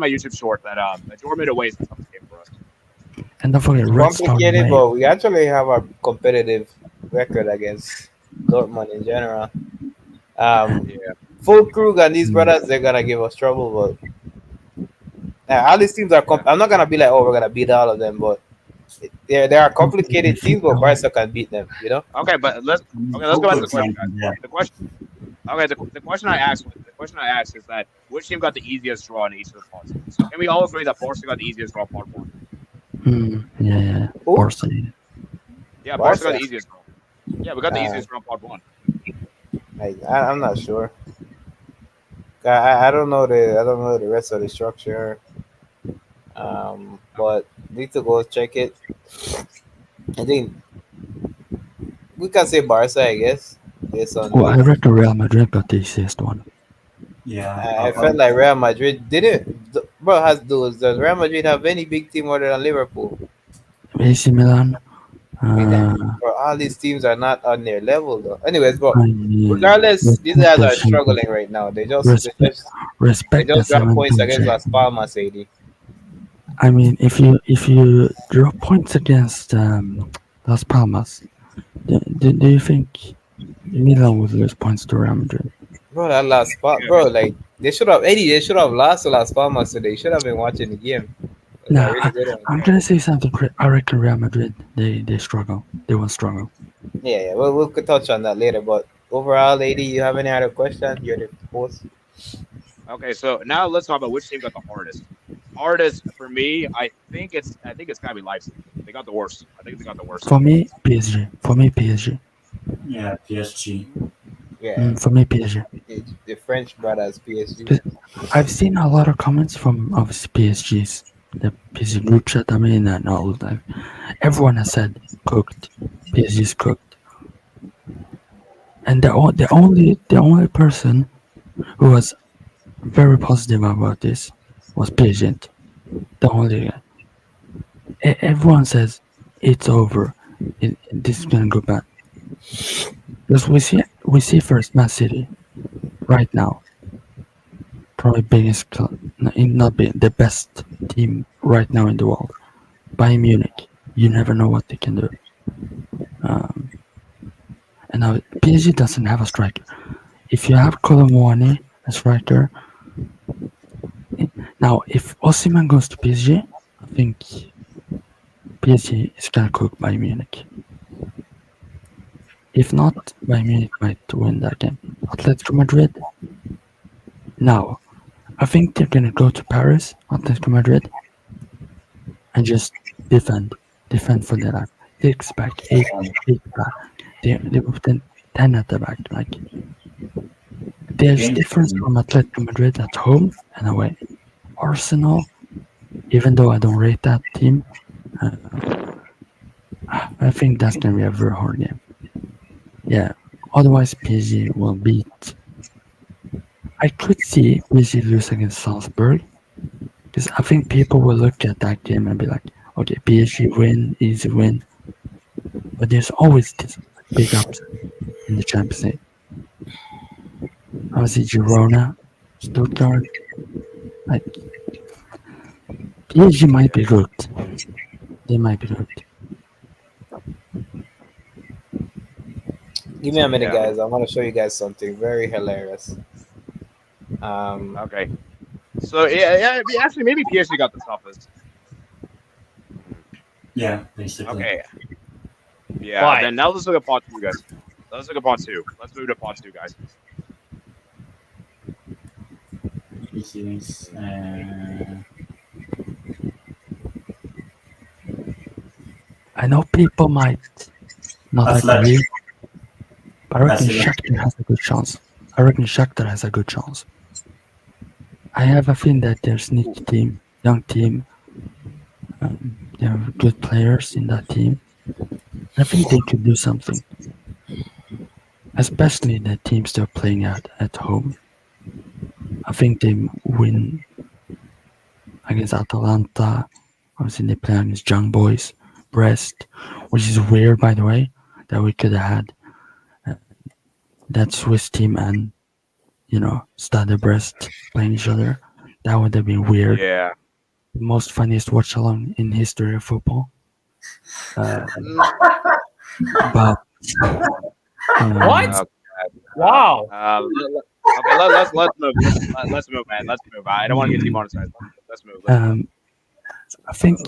my YouTube short that Dortmund away is the toughest game for us. And don't forget Red Star complicated, away. but we actually have a competitive record against Dortmund in general. Yeah. Full Krug and these brothers, they're gonna give us trouble, but all these teams are. I'm not gonna be like, oh, we're gonna beat all of them, but they are complicated teams, but Barca can beat them. Okay, but let's go back to the question, guys. Yeah. The question. Okay, the question I asked is that which team got the easiest draw in each of the parts? So can we all agree that Barca got the easiest draw part one? Yeah. Who? Barca. Yeah, Barca got Barca. the easiest draw. Yeah, we got the easiest draw part one. I'm not sure. I don't know the rest of the structure. But need to go check it. I think we can say Barca, I guess. Based on Well, I reckon Real Madrid got the easiest one. Yeah. I felt like Real Madrid didn't. Bro, does Real Madrid have any big team other than Liverpool? AC Milan. Bro, all these teams are not on their level though. Anyways, but I mean, regardless, these guys are respect the struggling right now. They Respect, just respect the drop points 17 against check. Las Palmas, AD. I mean, if you drop points against Las Palmas, do you think Milan would lose points to Real Madrid? Bro, that last spot, bro, like they should have lost to Las Palmas today. They should have been watching the game. No, Really good one. I'm gonna say something. I reckon Real Madrid they struggle. They will struggle. Yeah. We'll touch on that later. But overall, AD, you have any other question? You're the host. Okay, so now let's talk about which team got the hardest. Hardest for me, I think it's gotta be Leipzig. They got the worst. I think they got the worst. For me, PSG. Yeah, PSG. Yeah, For me, PSG. the French brothers, PSG. I've seen a lot of comments from obviously PSG's, the PSG group chat. I mean, and all that. Everyone has said cooked. PSG's cooked, and the only person who was very positive about this was Patient. The only everyone says it's over. This is gonna go bad because we see first Man City right now, probably biggest club, not being the best team right now in the world. Bayern Munich, you never know what they can do. And now PSG doesn't have a striker. If you have Colomwani, a striker, now if Osimhen goes to PSG, I think PSG is gonna cook Bayern Munich. If not, Bayern Munich might win that game. Atletico Madrid. Now, I think they're gonna go to Paris, Atletico Madrid, and just defend for their life. 6 back, 8 back. They put 10 at the back. Like there's difference from Atletico Madrid at home and away. Arsenal, even though I don't rate that team, I think that's gonna be a very hard game. Yeah. Otherwise, PSG will beat. I could see PSG lose against Salzburg, because I think people will look at that game and be like, okay, PSG win, easy win. But there's always this big upset in the Champions League. Obviously, Girona, Stuttgart, like PSG might be good. They might be good. Give me a minute, Yeah. guys. I want to show you guys something very hilarious. Okay. So yeah. Actually, maybe PSG got the toughest. Yeah, basically. Okay. Yeah. Why? Then now let's look at part 2, guys. Let's look at part 2. Let's move to part 2, guys. PCs, I know people might not Athletic. agree, but I reckon Athletic. Shakhtar has a good chance. I have a feeling that they're a sneaky team, young team. They have good players in that team. I think they could do something, especially the teams they're playing at home. I think they win against Atalanta. Obviously, they play against Young Boys, Brest, which is weird, by the way, that we could have had that Swiss team and Stade Brest playing each other. That would have been weird. Yeah. The most funniest watch along in history of football. But What? Okay. Wow. Okay, let's move. Let's move, man. Let's move. I don't want to get demonetized. Let's move. I think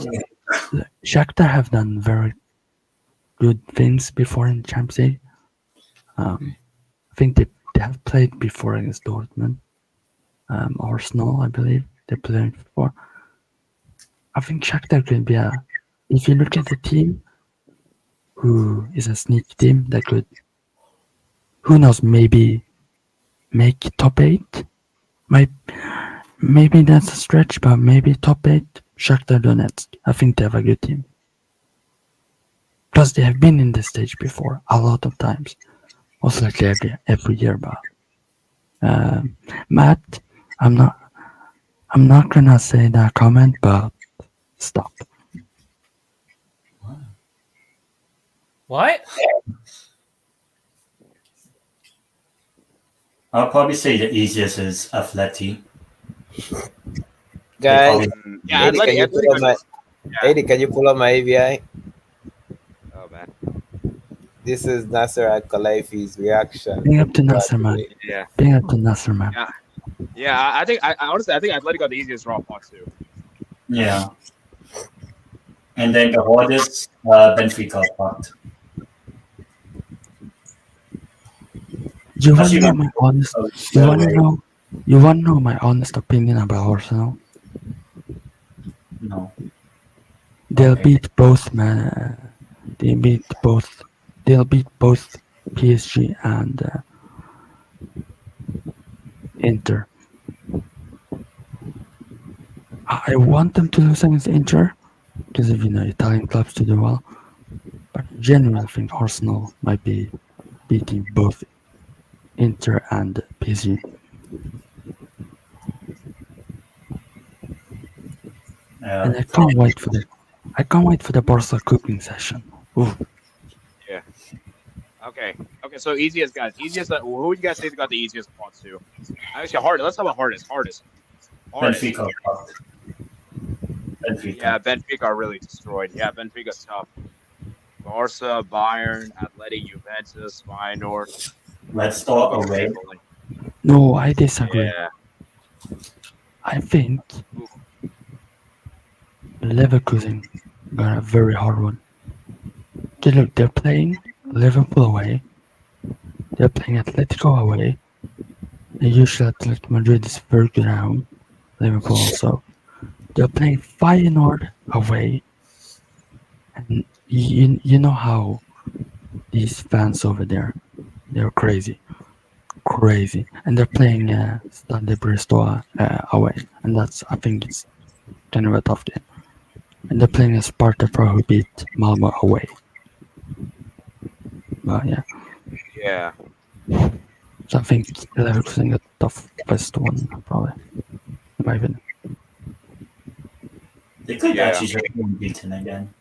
Shakhtar have done very good things before in Champions League. I think they have played before against Dortmund, Arsenal, I believe they played before. I think Shakhtar could be if you look at the team, who is a sneaky team that could, who knows, maybe make top 8. Maybe that's a stretch, but maybe top 8. Shakhtar Donetsk. I think they have a good team. Plus, they have been in this stage before a lot of times. Most likely every year, but Matt, I'm not gonna say that comment, but stop. What? I'll probably say the easiest is Atleti. Guys, Yeah, Eddie, can you pull up my Eddie, can you pull up my AVI? Oh man. This is Nasser Al Khelaifi's reaction. Bring up to Nasser, man. Yeah. Bring up to Nasser, man. Yeah. I think I honestly Atletico got the easiest draw part 2. Yeah. And then the hardest Benfica part. You want Actually, to know my honest? You want to know my honest opinion about Arsenal? No. They'll Okay. beat both, man. They'll beat both PSG and Inter. I want them to lose against Inter because of Italian clubs to do well, but I genuinely think Arsenal might be beating both Inter and PSG. And I can't wait for the Barca cooking session. Ooh. Yeah. Okay. So easiest guys. Who would you guys say got the easiest spot too? Actually, hardest. Let's talk about hardest. Benfica. Yeah, Benfica are really destroyed. Yeah, Benfica's tough. Barca, Bayern, Athletic, Juventus, Feyenoord. Let's start away. No, I disagree. Yeah. I think Leverkusen got a very hard one. They're playing Liverpool away. They're playing Atletico away. And usually Atletico Madrid is very good at home. Liverpool also. They're playing Feyenoord away. And you know how these fans over there, they're crazy. And they're playing Stade Bristol away. And I think it's kind of a tough game. And they're playing a Sparta Pro who beat Malmo away. But yeah. Yeah. So I think Leverkusen got the toughest one, probably. In my opinion. They could actually just be beaten again.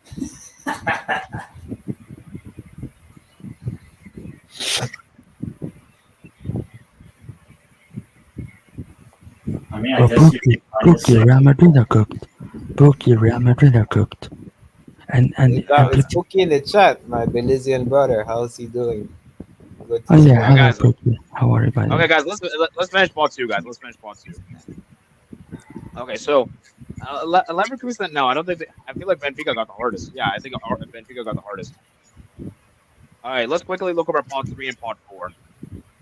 I mean, I guess Pookie, Real Madrid are cooked. Real Madrid are cooked. And it's Pookie in the chat, my Belizean brother. How's he doing? Oh yeah, hello guys. Pookie. How are you, by the way? Okay, guys, let's finish part 2, guys. Let's finish part 2. Okay, so Leverkusen. No, I don't think. I feel like Benfica got the hardest. Yeah, I think Benfica got the hardest. All right, let's quickly look over part 3 and part 4.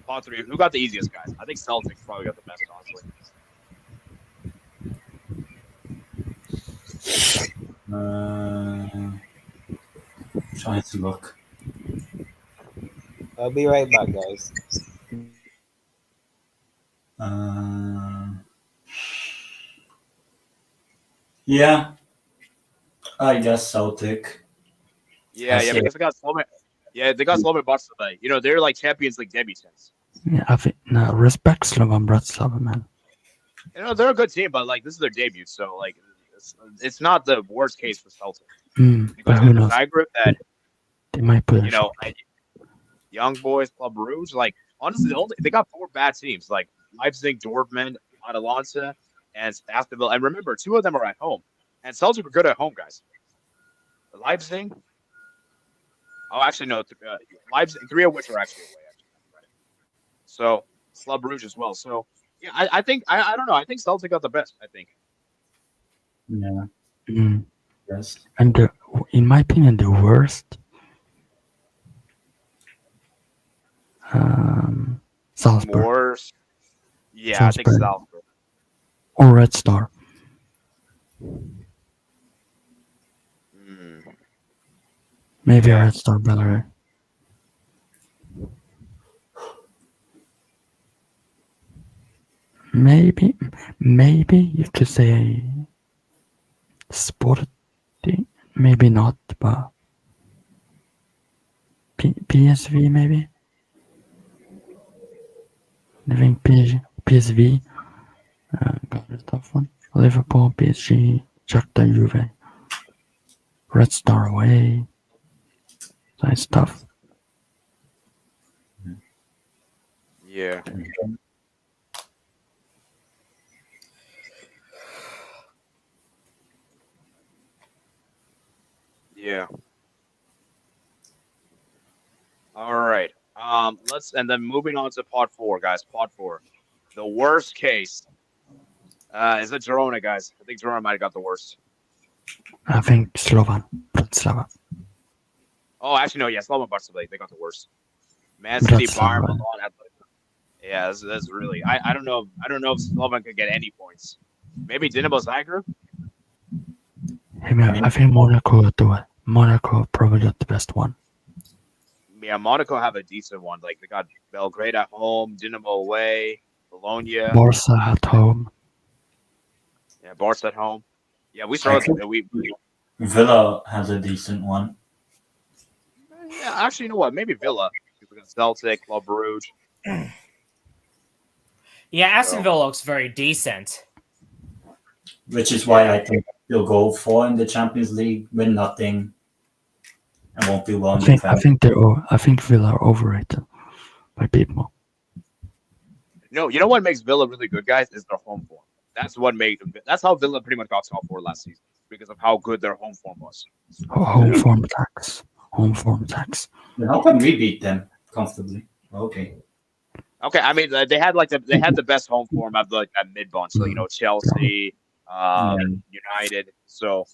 Part 3. Who got the easiest, guys? I think Celtic probably got the best, honestly. Trying to look. I'll be right back, guys. Yeah, I guess Celtic. Yeah, because they got Slovan. Yeah, they got Slovan Bratislava. They're like Champions League debutants. Yeah, I think respect Slovan Bratislava, man. They're a good team, but like this is their debut, so like it's not the worst case for Celtic. But who knows? Zagreb that they might put Young Boys, Club Rouge. Like honestly, they got 4 bad teams like Leipzig, Dortmund, Atalanta, and Aston Villa. And remember, 2 of them are at home, and Celtic are good at home, guys. Leipzig. Oh, actually no. Leipzig, 3 of which are actually away. Right. So Club Rouge as well. So yeah, I think I don't know. I think Celtic got the best. I think. Yeah. Yes. And in my opinion, the worst. Salzburg. Worst. Yeah, Salzburg. I think Salzburg. Or Red Star. Maybe Red Star, better. Maybe you could say Sporting. Maybe not, but PSV maybe. I think PSV got a tough one. Liverpool, PSG, Shakhtar, Juve, Red Star away. That's tough. Yeah. Yeah. All right. And then moving on to part 4, guys. Part 4. The worst case is it Girona, guys. I think Girona might have got the worst. I think Slovan Bratislava. Oh, actually no. Yeah, Slovan Bratislava. They got the worst. Man City, Bayern, Milan. Yeah, that's really. I don't know. I don't know if Slovan could get any points. Maybe Dinamo Zagreb. Hey man, I think Monaco got the one. Monaco probably got the best one. Yeah, Monaco have a decent one. Like they got Belgrade at home, Dinamo away, Bologna. Barca at home. Yeah, Barca at home. Yeah, we I struggled. think Villa has a decent one. Yeah, actually, you know what? Maybe Villa. Against Celtic, Club Brugge. Yeah, Aston So- Villa looks very decent. Which is why I think they'll go 4 in the Champions League, win nothing, and won't do well in the I think Villa are overrated by people. No, you know what makes Villa really good, guys, is their home form. That's how Villa pretty much got top 4 last season because of how good their home form was. Home form tax. Home form tax. Then how come we beat them comfortably? Okay. Okay, I mean they had the best home form at like that mid bunch, so Chelsea, United. So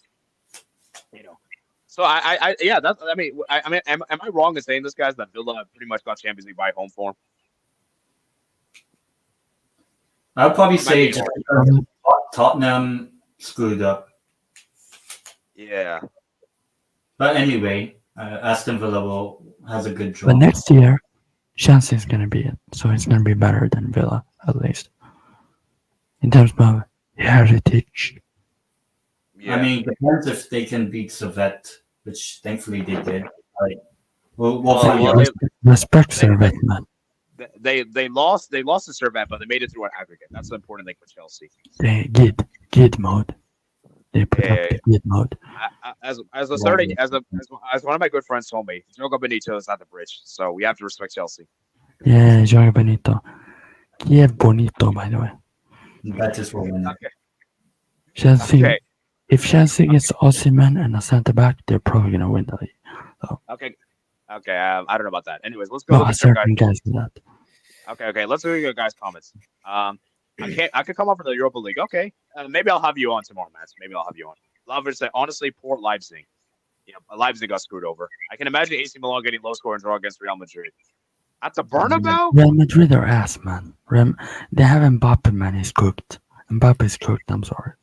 so am I wrong in saying this, guys, that Villa pretty much got Champions League by home form? I would probably say just because Tottenham screwed up. Yeah. But anyway, Aston Villa has a good draw. But next year, Chelsea is going to be it. So it's going to be better than Villa, at least. In terms of heritage. Yeah. I mean, depends if they can beat Servette, which thankfully they did. We'll find out. Respect Servette, man. They lost to Servette, but they made it through an aggregate. That's the important thing for Chelsea. They gid mode. They put up the gid mode. As one of my good friends told me, Jogo Benito is at the bridge, so we have to respect Chelsea. Yeah, Jogo Benito. Yeah, bonito, by the way. That is what we know. Okay. Chelsea. Okay. If Chelsea gets Osimhen and a centre back, they're probably gonna win the league. So. Okay. I don't know about that. Anyways, let's go. No, a certain guys do that. Okay. Let's look at your guys' comments. I could come up for the Europa League. Okay. Maybe I'll have you on tomorrow, Matt. Maybe I'll have you on. Lover said, honestly, poor Leipzig. Leipzig got screwed over. I can imagine AC Milan getting low score and draw against Real Madrid. At the Bernabeu? Real Madrid are ass, man. They have Mbappe, man. He's cooked. Mbappe is cooked. I'm sorry.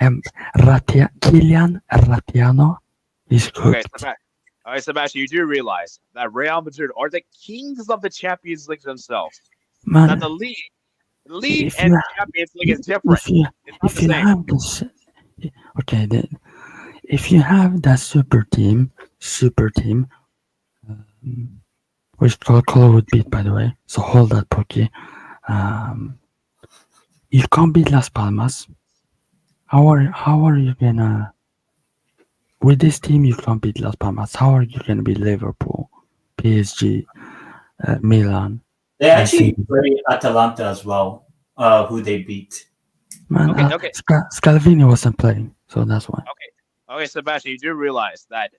And Kylian Ratiano is cooked. Okay, Sebastian, you do realize that Real Madrid are the kings of the Champions League themselves. Man, that the league and Champions League is different. If you have that super team, which Colo would beat, by the way. So hold that, Pokey. You can't beat Las Palmas. How are you gonna? With this team, you can't beat Las Palmas. How are you gonna beat Liverpool, PSG, Milan? They actually play Atalanta as well, who they beat. Man, Okay. Scalvini wasn't playing, so that's why. Okay, Sebastian, you do realize that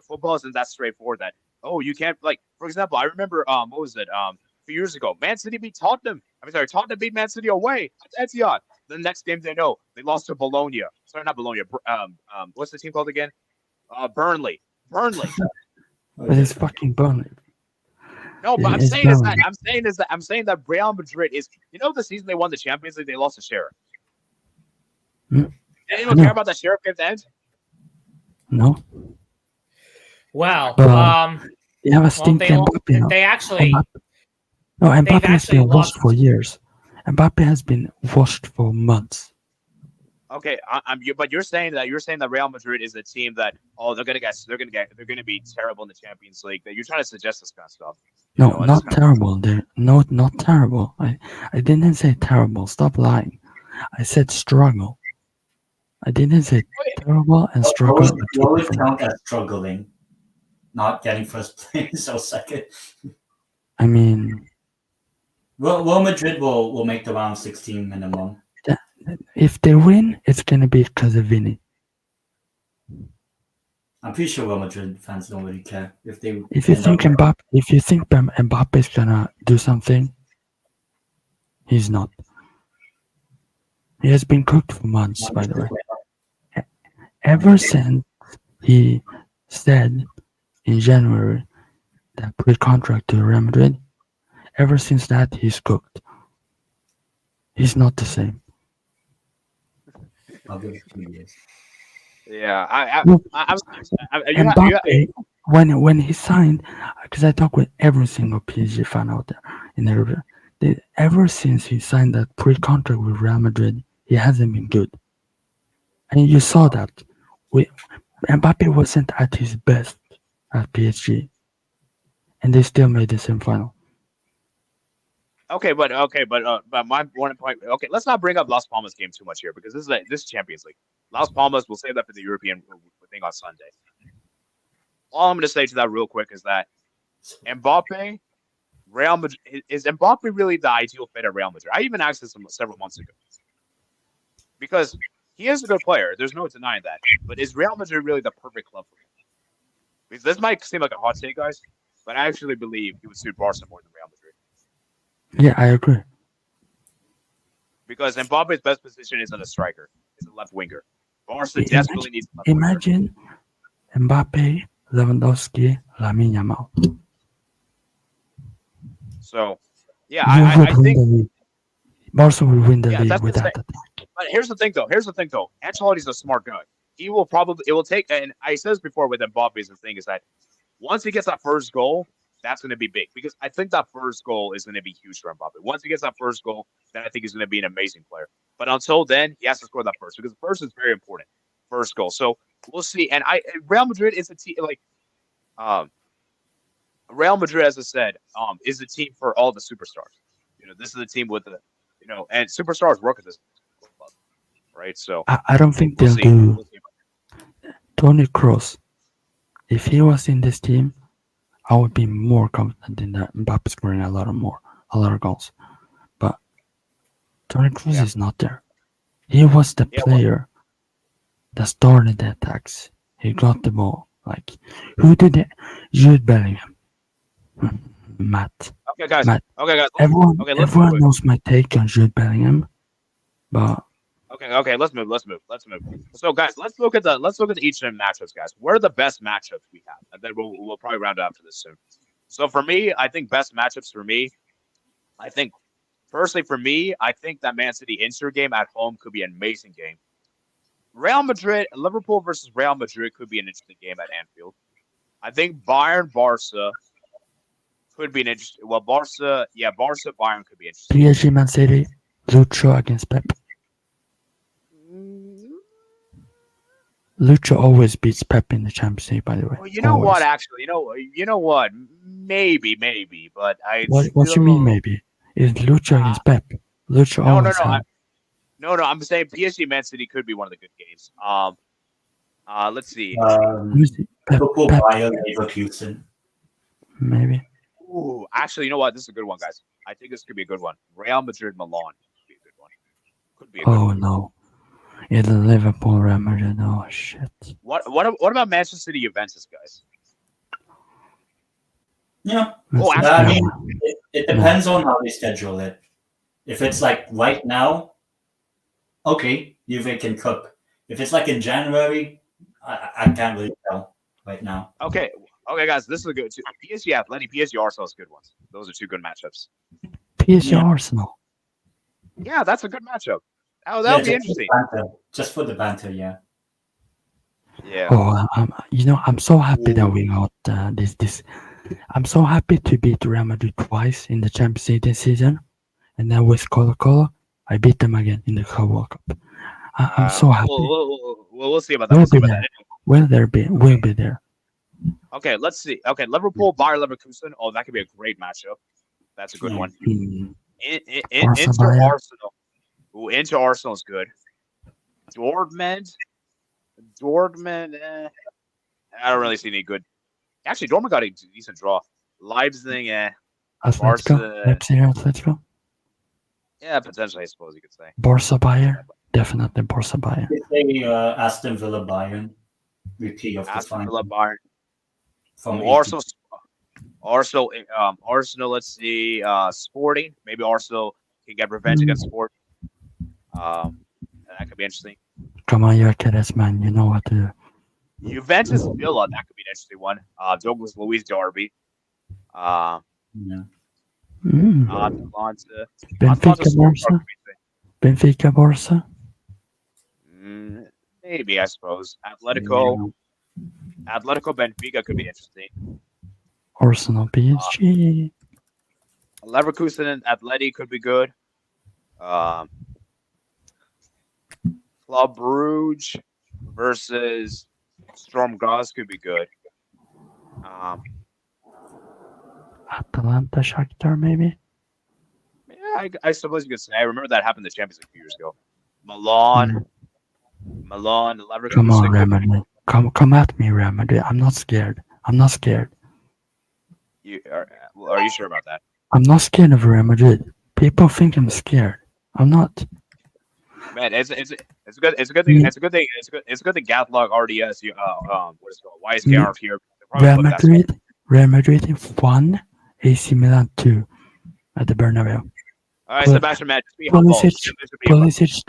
football isn't that straightforward. That you can't, like, for example, I remember what was it a few years ago, Man City beat Tottenham. Tottenham beat Man City away at Etihad. The next game they lost to Bologna. Sorry, not Bologna. What's the team called again? Burnley. But it's fucking Burnley. No, but I'm saying that Real Madrid is. The season they won the Champions League, they lost to Sheriff. Did anyone care about that Sheriff game at the end? No. Well, they have a stink Mbappe. They actually. Mbappe has been washed for years. Mbappe has been washed for months. Okay, but you're saying that Real Madrid is a team that they're gonna be terrible in the Champions League. That you're trying to suggest this kind of stuff. No, not terrible. They're not terrible. I didn't say terrible. Stop lying. I said struggle. I didn't say terrible and struggle. You always count as struggling, not getting first place or second. I mean, Real Madrid will make the round 16 minimum. If they win, it's gonna be because of Vinny. I'm pretty sure Real Madrid fans don't really care if they. If you think Mbappe is gonna do something, he's not. He has been cooked for months, by the way. Ever since he said in January that pre-contract to Real Madrid, ever since that he's cooked. He's not the same. I'll give it 2 years. Yeah, when he signed, because I talk with every single PSG fan out there in Europe, ever since he signed that pre-contract with Real Madrid, he hasn't been good. And you saw that. We, Mbappe wasn't at his best at PSG, and they still made the semi-final. But my one point. Okay, let's not bring up Las Palmas game too much here because this is Champions League. Las Palmas, we'll save that for the European thing on Sunday. All I'm going to say to that real quick is that Mbappe, Real Madrid, is Mbappe really the ideal fit at Real Madrid? I even asked this several months ago because he is a good player. There's no denying that. But is Real Madrid really the perfect club for him? Because this might seem like a hot take, guys, but I actually believe he would suit Barca more than Real Madrid. Yeah, I agree. Because Mbappe's best position is on a striker, is a left winger. Barca desperately needs a left winger. Imagine Mbappe, Lewandowski, Lamine Yamal. So, yeah, I think Barca will win the league that's with the that thing. attack. But here's the thing, though. Ancelotti's a smart guy. It will take, and I said this before with Mbappe's the thing is that once he gets that first goal, that's going to be big because I think that first goal is going to be huge for Mbappe. Once he gets that first goal, then I think he's going to be an amazing player. But until then, he has to score that first because the first is very important. First goal. So we'll see. And Real Madrid is a team Real Madrid, as I said, is a team for all the superstars. This is a team with and superstars work at this club, right? So I don't think we'll they'll see. do We'll see. Toni Kroos. If he was in this team, I would be more confident in that Mbappe scoring a lot of goals. But Toni Kroos is not there. He was the player that started the attacks. He got the ball. Like, who did it? Jude Bellingham. Matt. Okay, guys. Matt. Everyone knows my take on Jude Bellingham, but Okay. Let's move. So, guys, let's look at each of the matchups, guys. What are the best matchups we have? And then we'll probably round up after this soon. So, for me, I think best matchups for me. I think, personally, for me, I think that Man City Inter game at home could be an amazing game. Liverpool versus Real Madrid could be an interesting game at Anfield. I think Barca could be an interesting. Well, Barca, Bayern could be interesting. PSG Man City, Lucho against Pep. Lucho always beats Pep in the Champions League, by the way. Well, you know what? Actually, you know what? Maybe, but I. What you mean? Maybe is Lucho against Pep? Lucho always. No. I'm saying PSG Man City could be one of the good games. Let's see. Liverpool Bayern Leverkusen. Maybe. Ooh, actually, you know what? This is a good one, guys. I think this could be a good one. Real Madrid Milan could be a good one. Could be a good one. No. It's Liverpool Real Madrid. Oh shit. What about Manchester City Juventus, guys? Yeah. Actually, it depends on how they schedule it. If it's like right now, okay, Juve can cook. If it's like in January, I can't really tell right now. Okay, guys, this is a good too. PSG Athletic, PSG Arsenal is good ones. Those are two good matchups. PSG Arsenal. Yeah, that's a good matchup. That would be interesting. Just for the banter, yeah. Yeah. Oh, I'm so happy that we got this. I'm so happy to beat Real Madrid twice in the Champions League this season, and then with Colo-Colo, I beat them again in the Club World Cup. I'm so happy. We'll see about that. We'll be there. Okay, let's see. Okay, Liverpool, Bayer Leverkusen. Oh, that could be a great matchup. That's a good one. Inter Arsenal. Ooh, Inter Arsenal is good. Dortmund. I don't really see any good. Actually, Dortmund got a decent draw. Leipzig, Atletico. Yeah, potentially, I suppose you could say. Barca Bayern. Definitely Barca Bayern. Say Aston Villa Bayern. Repeat of the Aston final. Villa Bayern. From Arsenal, let's see. Sporting. Maybe Arsenal can get revenge against Sport. That could be interesting. Come on, you're a Keres man. You know what to do. Juventus Villa, that could be an interesting one. Douglas Luiz Derby. Benfica Barca. Maybe, I suppose. Atletico. Atletico Benfica could be interesting. Arsenal PSG. Leverkusen and Atleti could be good. Club Brugge versus Storm Graz could be good. Atalanta Shakhtar maybe. Yeah, I suppose you could say. I remember that happened in the Champions League a few years ago. Milan, Leverkusen. Come on, Real Madrid. Come at me, Real Madrid. I'm not scared. I'm not scared. Are you sure about that? I'm not scared of Real Madrid. People think I'm scared. I'm not. Man, it's a good thing. It's a good thing. It's a good thing Gatlock already has what is it called? YSK aren't here. Real Madrid 1, AC Milan 2 at the Bernabeu. All right, Sebastian, man, just be humble. Pulisic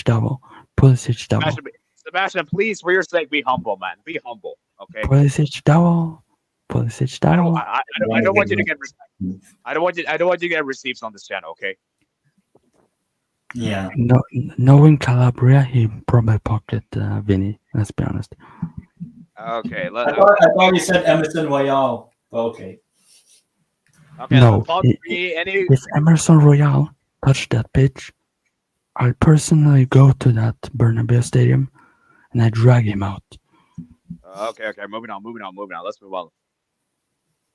double. Sebastian, please, for your sake, be humble, man. Be humble, okay? Pulisic double. I don't want you to get. I don't want you to get receipts on this channel, okay? Yeah. No, knowing Calabria, he probably pocket Vinny. Let's be honest. Okay. I thought you said Emerson Royale. Okay. Okay. No. If Emerson Royale touched that pitch, I'll personally go to that Bernabeu Stadium and I drag him out. Okay. Moving on. Let's move on.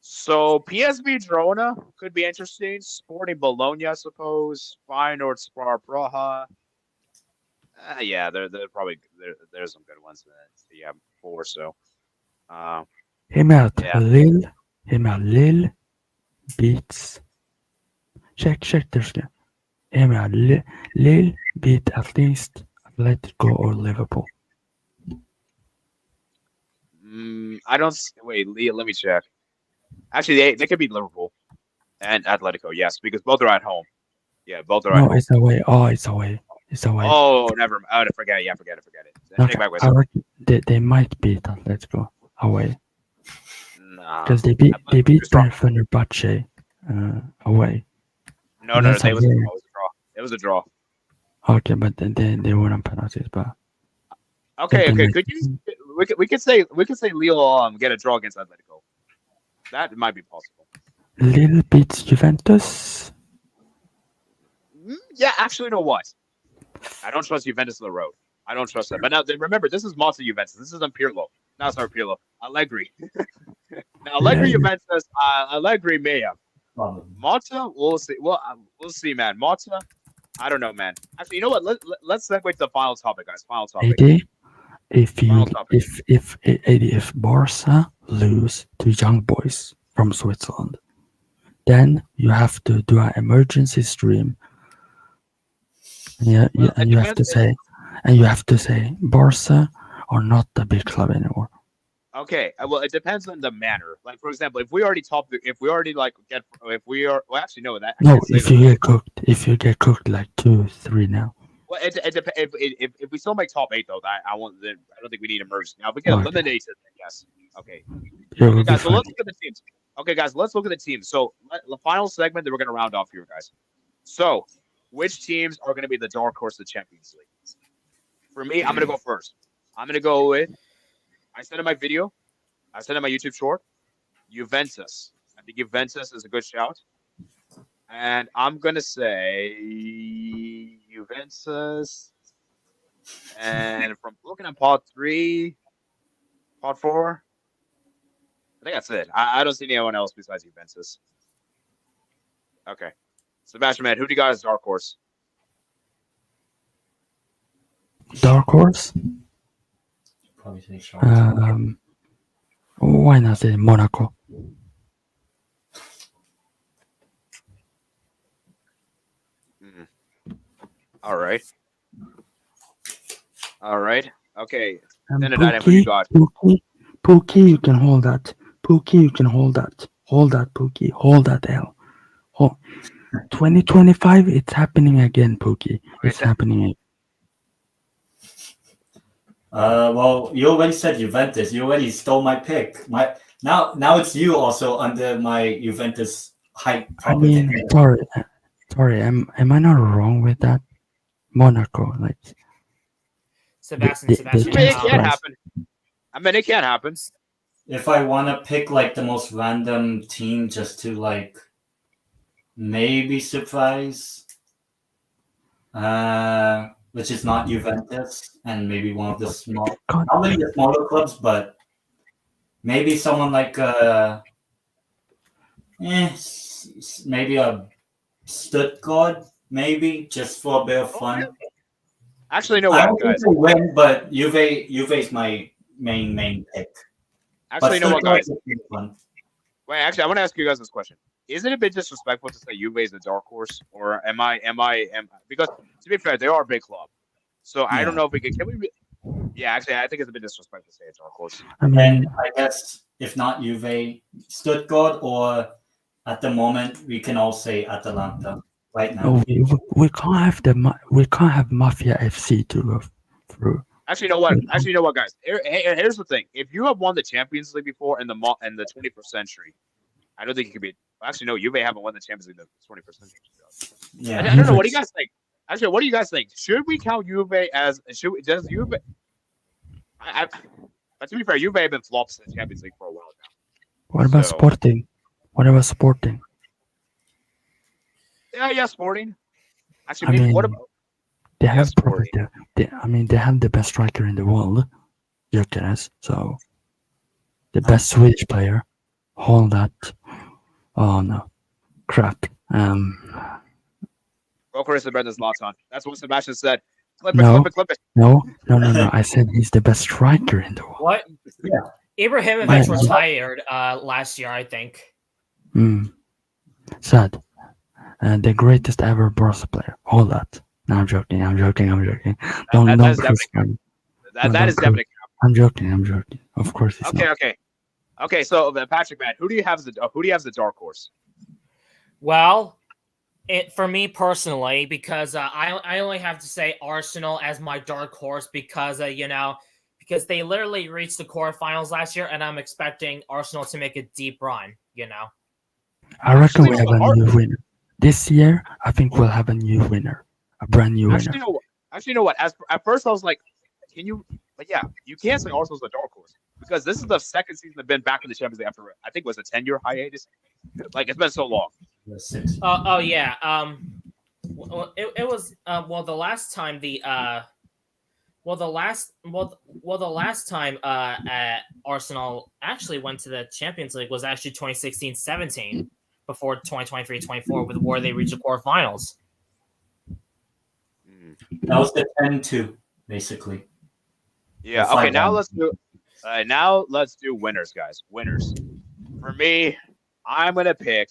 So PSV Girona could be interesting. Sporting Bologna, I suppose. Feyenoord, Spar Praha. Yeah, they're probably there's some good ones. Yeah, 4. So. Him out. Lille beats. Check. There's the. Him out. Lille beat at least Atletico or Liverpool. I don't. Wait, Lille. Let me check. Actually, they could beat Liverpool and Atletico, yes, because both are at home. Yeah, both are at home. No, it's away. It's away. Oh, never. Oh, forget it. Yeah, forget it. Okay, they might beat Atletico away. Nah. Because they beat their Fenerbahce away. No, it was a draw. It was a draw. Okay, but then they won on penalties, but. Okay. Could you? We could say Lille get a draw against Atletico. That might be possible. Lille beats Juventus. Yeah, actually, you know what? I don't trust Juventus on the road. I don't trust them. But now, remember, this is Monza Juventus. This isn't Pirlo. No, sorry, Pirlo. Allegri. Now, Allegri Juventus. Allegri Mea. Monza, we'll see. Well, we'll see, man. Monza, I don't know, man. Actually, you know what? Let's segue to the final topic, guys. Final topic. If Barca lose to Young Boys from Switzerland, then you have to do an emergency stream. And you have to say Barca are not a big club anymore. Okay, well, it depends on the manner. Like, for example, if we already if you get cooked like 2-3 now. Well, if we still make top 8 though, I don't think we need emergency. Now, if we get eliminated, then yes. Okay. Okay, guys. So let's look at the teams. Okay, guys, let's look at the teams. So the final segment that we're going to round off here, guys. So, which teams are going to be the dark horse of the Champions League? For me, I'm going to go first. I'm going to go with. I said in my video, I said in my YouTube short, Juventus. I think Juventus is a good shout. And I'm going to say Juventus. And from looking at pot 3, pot 4, I think that's it. I don't see anyone else besides Juventus. Okay. Sebastian, man, who do you got as dark horse? Dark horse? Probably say why not say Monaco? All right. Okay. Then Pookie, you got. Pookie, you can hold that. Pookie, you can hold that. Hold that, Pookie. Hold that L. 2025, it's happening again, Pookie. It's happening again. Well, you already said Juventus. You already stole my pick. Now it's you also under my Juventus hype. I mean, sorry. Am I not wrong with that? Monaco, like. Sebastian. It can happen. I mean, it can happen. If I want to pick like the most random team just to like maybe surprise, which is not Juventus and maybe one of the small, God, not really the smaller clubs, but maybe someone like maybe a Stuttgart, maybe just for a bit of fun. really? Actually, you know I what, don't think guys? they win, but Juve is my main pick. Actually, you know what, Stuttgart guys? is pretty fun. Wait, actually, I want to ask you guys this question. Isn't it a bit disrespectful to say Juve is a dark horse, or am I? Because to be fair, they are a big club, so I don't Yeah. know if we can. Can we? Yeah, actually, I think it's a bit disrespectful to say a dark horse. I And mean, I guess if not Juve, Stuttgart, or at the moment we can all say Atalanta right now. we can't have we can't have Mafia FC to go through. Actually, you know what? Actually, you know what, guys? Here's the thing: if you have won the Champions League before in the 21st century, I don't think it could be. Actually, no, Juve haven't won the Champions League in the 21st century. Yeah. I don't know. What do you guys think? Actually, what do you guys think? Should we count Juve as? Does Juve? But to be fair, Juve have been flops in the Champions League for a while now. What about So- Sporting? What about Sporting? Yeah, Sporting. Actually, I maybe, mean, what about? They Yeah, have Sporting. probably they have the best striker in the world, Gyökeres. So the best Swedish player. Hold that. Oh no, crap. Gyökeres is better than Zlatan. That's what Sebastian said. Clip No. it. No. I said he's the best striker in the world. What? Yeah. Ibrahimovic Yeah. retired last year, I think. Sad. The greatest ever Barca player. Hold that. No, I'm joking. Don't That is Christian. That is don't definitely. I'm joking. Of course he's not. Okay. So Patrick, man, who do you have as the dark horse? Well, for me personally, because I only have to say Arsenal as my dark horse because because they literally reached the quarterfinals last year, and I'm expecting Arsenal to make a deep run. I reckon we Actually, have a new winner. This year, I think we'll have a new winner. A brand new winner. Actually, you know what? At first, I was like, can you? But yeah, you can't say Arsenal's a dark horse because this is the second season they've been back in the Champions League after I think it was a 10-year hiatus. Like it's been so long. Oh yeah. It was the last time the last time Arsenal actually went to the Champions League was actually 2016-17 before 2023-24 where they reached the quarterfinals. That was the 10-2, basically. Yeah. We'll Okay. find Now out. let's do winners, guys. Winners. For me, I'm gonna pick.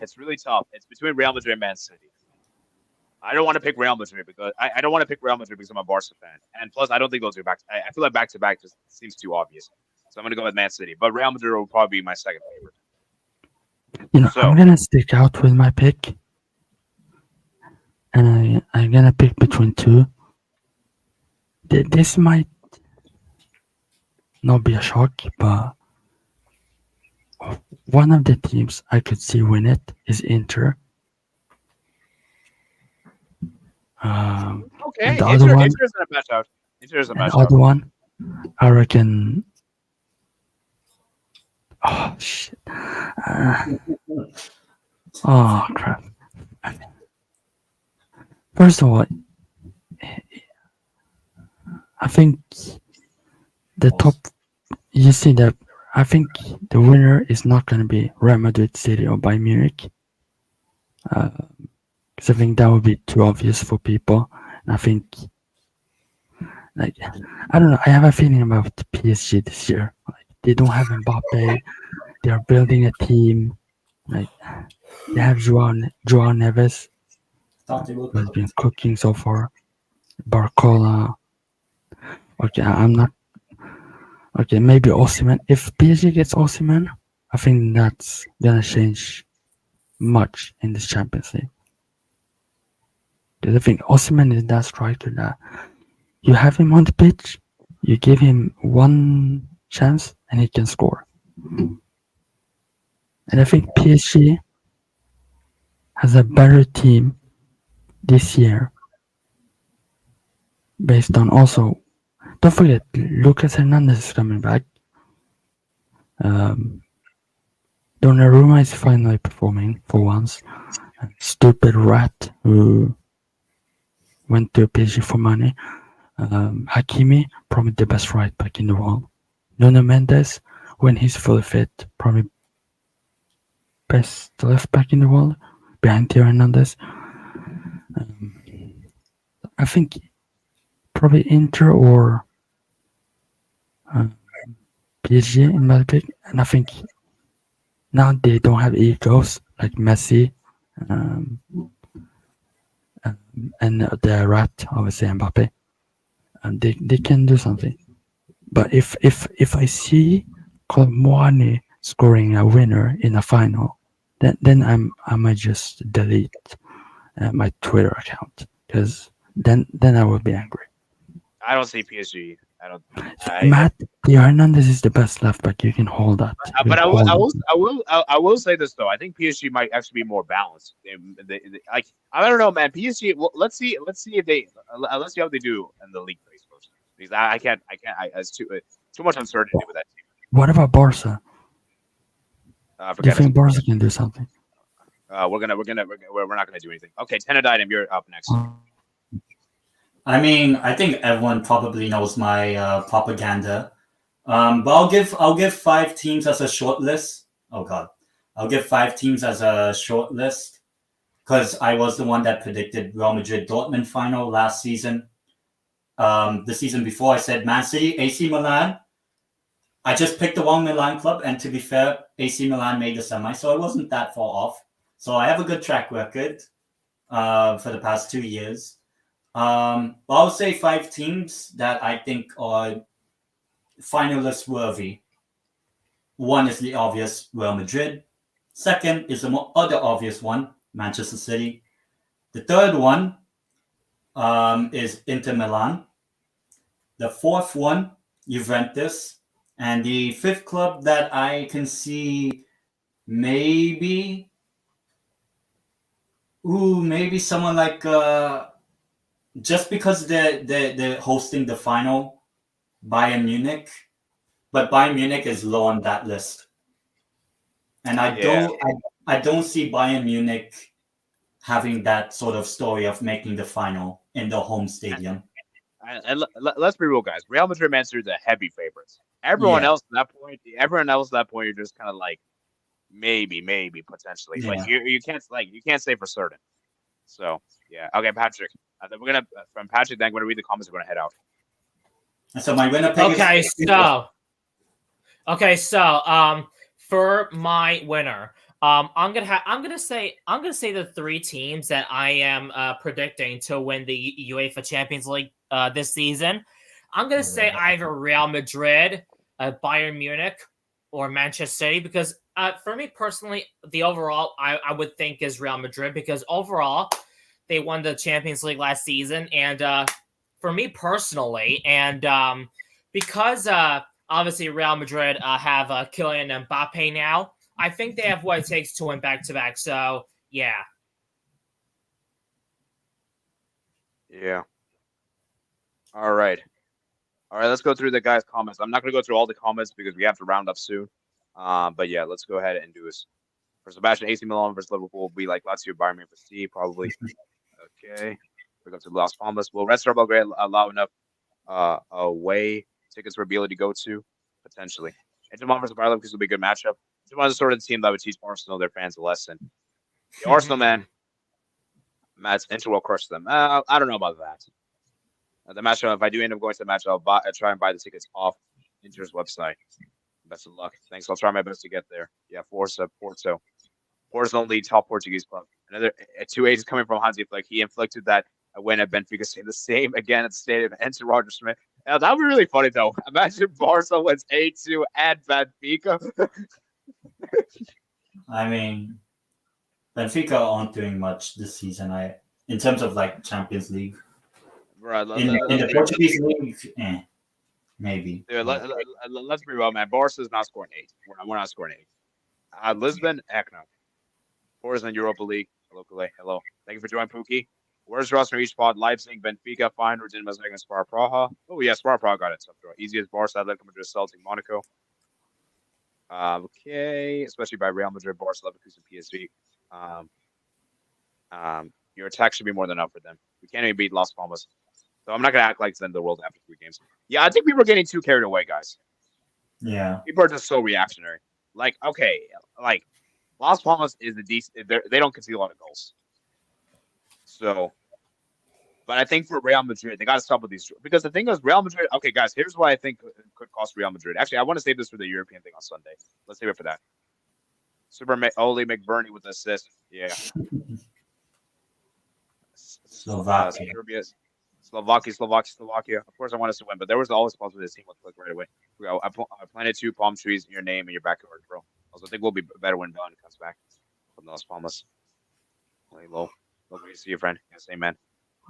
It's really tough. It's between Real Madrid and Man City. I don't want to pick Real Madrid because I don't want to pick Real Madrid because I'm a Barca fan, and plus I don't think those are back. I feel like back to back just seems too obvious. So I'm gonna go with Man City, but Real Madrid will probably be my second favorite. So- I'm gonna stick out with my pick, and I'm gonna pick between two. This might not be a shock, but one of the teams I could see win it is Inter. Okay, And the other one- Inter isn't a match out. Inter isn't a And match the out. other one, I reckon. Oh shit! Oh crap! First of all, I think the top. You see that? I think the winner is not going to be Real Madrid, City, or Bayern Munich. Because I think that would be too obvious for people. And I think, like, I don't know. I have a feeling about PSG this year. Like, they don't have Mbappe. They are building a team. Like, they have Joao Neves, who has been cooking so far. Barcola. Okay, I'm not. Okay, maybe Osimhen. If PSG gets Osimhen, I think that's gonna change much in this Champions League. Because I think Osimhen is that striker that you have him on the pitch, you give him one chance, and he can score. And I think PSG has a better team this year, based on also Don't forget, Lucas Hernandez is coming back. Donnarumma is finally performing for once. Stupid rat who went to PSG for money. Hakimi, probably the best right back in the world. Nuno Mendes, when he's fully fit, probably best left back in the world, behind Theo Hernandez. I think probably Inter or PSG in my pick, and I think now they don't have egos like Messi and the rat, obviously Mbappe, and they can do something. But if I see Colmani scoring a winner in a final, then I might just delete my Twitter account, because then I will be angry. I don't see PSG. I don't. Matt, Theo Hernandez is the best left back. You can hold that. But I will say this though. I think PSG might actually be more balanced. Like I don't know, man. PSG. Well, let's see if they let's see how they do in the league phase first. Because I can't. It's too much uncertainty with that team. What about Barca? Do you Forget think it. Barca can do something? We're not gonna do anything. Okay, Teneditum, you're up next. I mean, I think everyone probably knows my propaganda. But I'll give 5 teams as a short list. Oh God, I'll give 5 teams as a short list because I was the one that predicted Real Madrid Dortmund final last season. The season before, I said Man City, AC Milan. I just picked the wrong Milan club, and to be fair, AC Milan made the semi, so I wasn't that far off. So I have a good track record for the past 2 years. I'll say 5 teams that I think are finalist worthy. One is the obvious Real Madrid. Second is the other obvious one, Manchester City. The third one is Inter Milan. The fourth one, Juventus. And the fifth club that I can see maybe someone like just because they're hosting the final, Bayern Munich. But Bayern Munich is low on that list. And I don't see Bayern Munich having that sort of story of making the final in the home stadium. And let's be real, guys. Real Madrid, Man City are the heavy favorites. Everyone else at that point, you're just kind of like maybe, potentially. Yeah. But you can't say for certain. So yeah, okay, Patrick. We're gonna from Patrick. Then I'm gonna read the comments. We're gonna head out. So my winner pick so for my winner, I'm gonna say the 3 teams that I am predicting to win the UEFA Champions League this season. I'm gonna say either Real Madrid, Bayern Munich, or Manchester City, because for me personally, the overall I would think is Real Madrid, because overall they won the Champions League last season, and for me personally, and because obviously Real Madrid have Kylian Mbappe now, I think they have what it takes to win back-to-back. So yeah. Yeah. All right. Let's go through the guys' comments. I'm not going to go through all the comments because we have to round up soon. But yeah, let's go ahead and do this. For Sebastian, AC Milan versus Liverpool, we like Lazio, Bayern Munich for C, probably. Okay. We go to Las Palmas. Will Red Star Belgrade allow enough away tickets for Bila to go to? Potentially. Inter Milan versus Bayern Leverkusen will be a good matchup. Inter Milan is the sort of team that would teach Arsenal, their fans, a lesson. The Arsenal, man. Inter will crush them. I don't know about that. The matchup, if I do end up going to the match, I'll try and buy the tickets off Inter's website. Best of luck. Thanks. I'll try my best to get there. Yeah, Forza, Porto. Porto's the only top Portuguese club. Another 2-8 is coming from Hansi Flick. He inflicted that win at Benfica. Saying the same again at the stadium. Enter Roger Smith. Now, that would be really funny, though. Imagine Barca wins 8-2 at Benfica. I mean, Benfica aren't doing much this season. In terms of like Champions League. Right, in the Portuguese league, maybe. Dude, let's be real, man. Barca's not scoring 8. We're not scoring 8. Lisbon, heck no. Porto's in Europa League. Hello. Thank you for joining, Pookie. Where's roster in each pod? Leipzig, Benfica, Feyenoord, Dinamo Zagreb, and Spar Praha. Oh yeah, Spar Praha got it. Tough draw. Easiest Barca, Atletico Madrid, Celtic, Monaco. Okay, especially by Real Madrid, Barca, Leverkusen, PSG. Your attack should be more than enough for them. We can't even beat Las Palmas, so I'm not gonna act like it's the end of the world after 3 games. Yeah, I think people are getting too carried away, guys. Yeah. People are just so reactionary. Like, okay, like Las Palmas is the decent. They don't concede a lot of goals. So, but I think for Real Madrid, they got to stop with these because the thing is, Real Madrid. Okay, guys, here's what I think could cost Real Madrid. Actually, I want to save this for the European thing on Sunday. Let's save it for that. Oli McBurney with the assist. Yeah. Slovakia. Slovakia. Of course, I want us to win, but there was always possible this team would click right away. I planted 2 palm trees in your name and your backyard, bro. Also, I think we'll be better when Don comes back from Las Palmas. Play low. Low, great to see you, friend. Yeah, same man.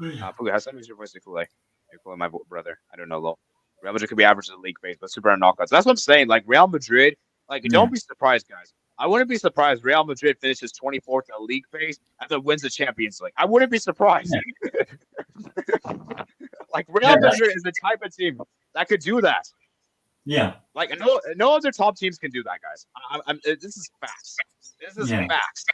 Puga, how is your voice to Kool-Aid? You're Kool-Aid, my brother. I don't know, low. Real Madrid could be average in the league phase, but super in knockouts. That's what I'm saying. Like Real Madrid, like don't be surprised, guys. I wouldn't be surprised. Real Madrid finishes 24th in the league phase and then wins the Champions League. I wouldn't be surprised. Like Real Madrid is the type of team that could do that. Yeah. Like no other top teams can do that, guys. This is facts. This is facts.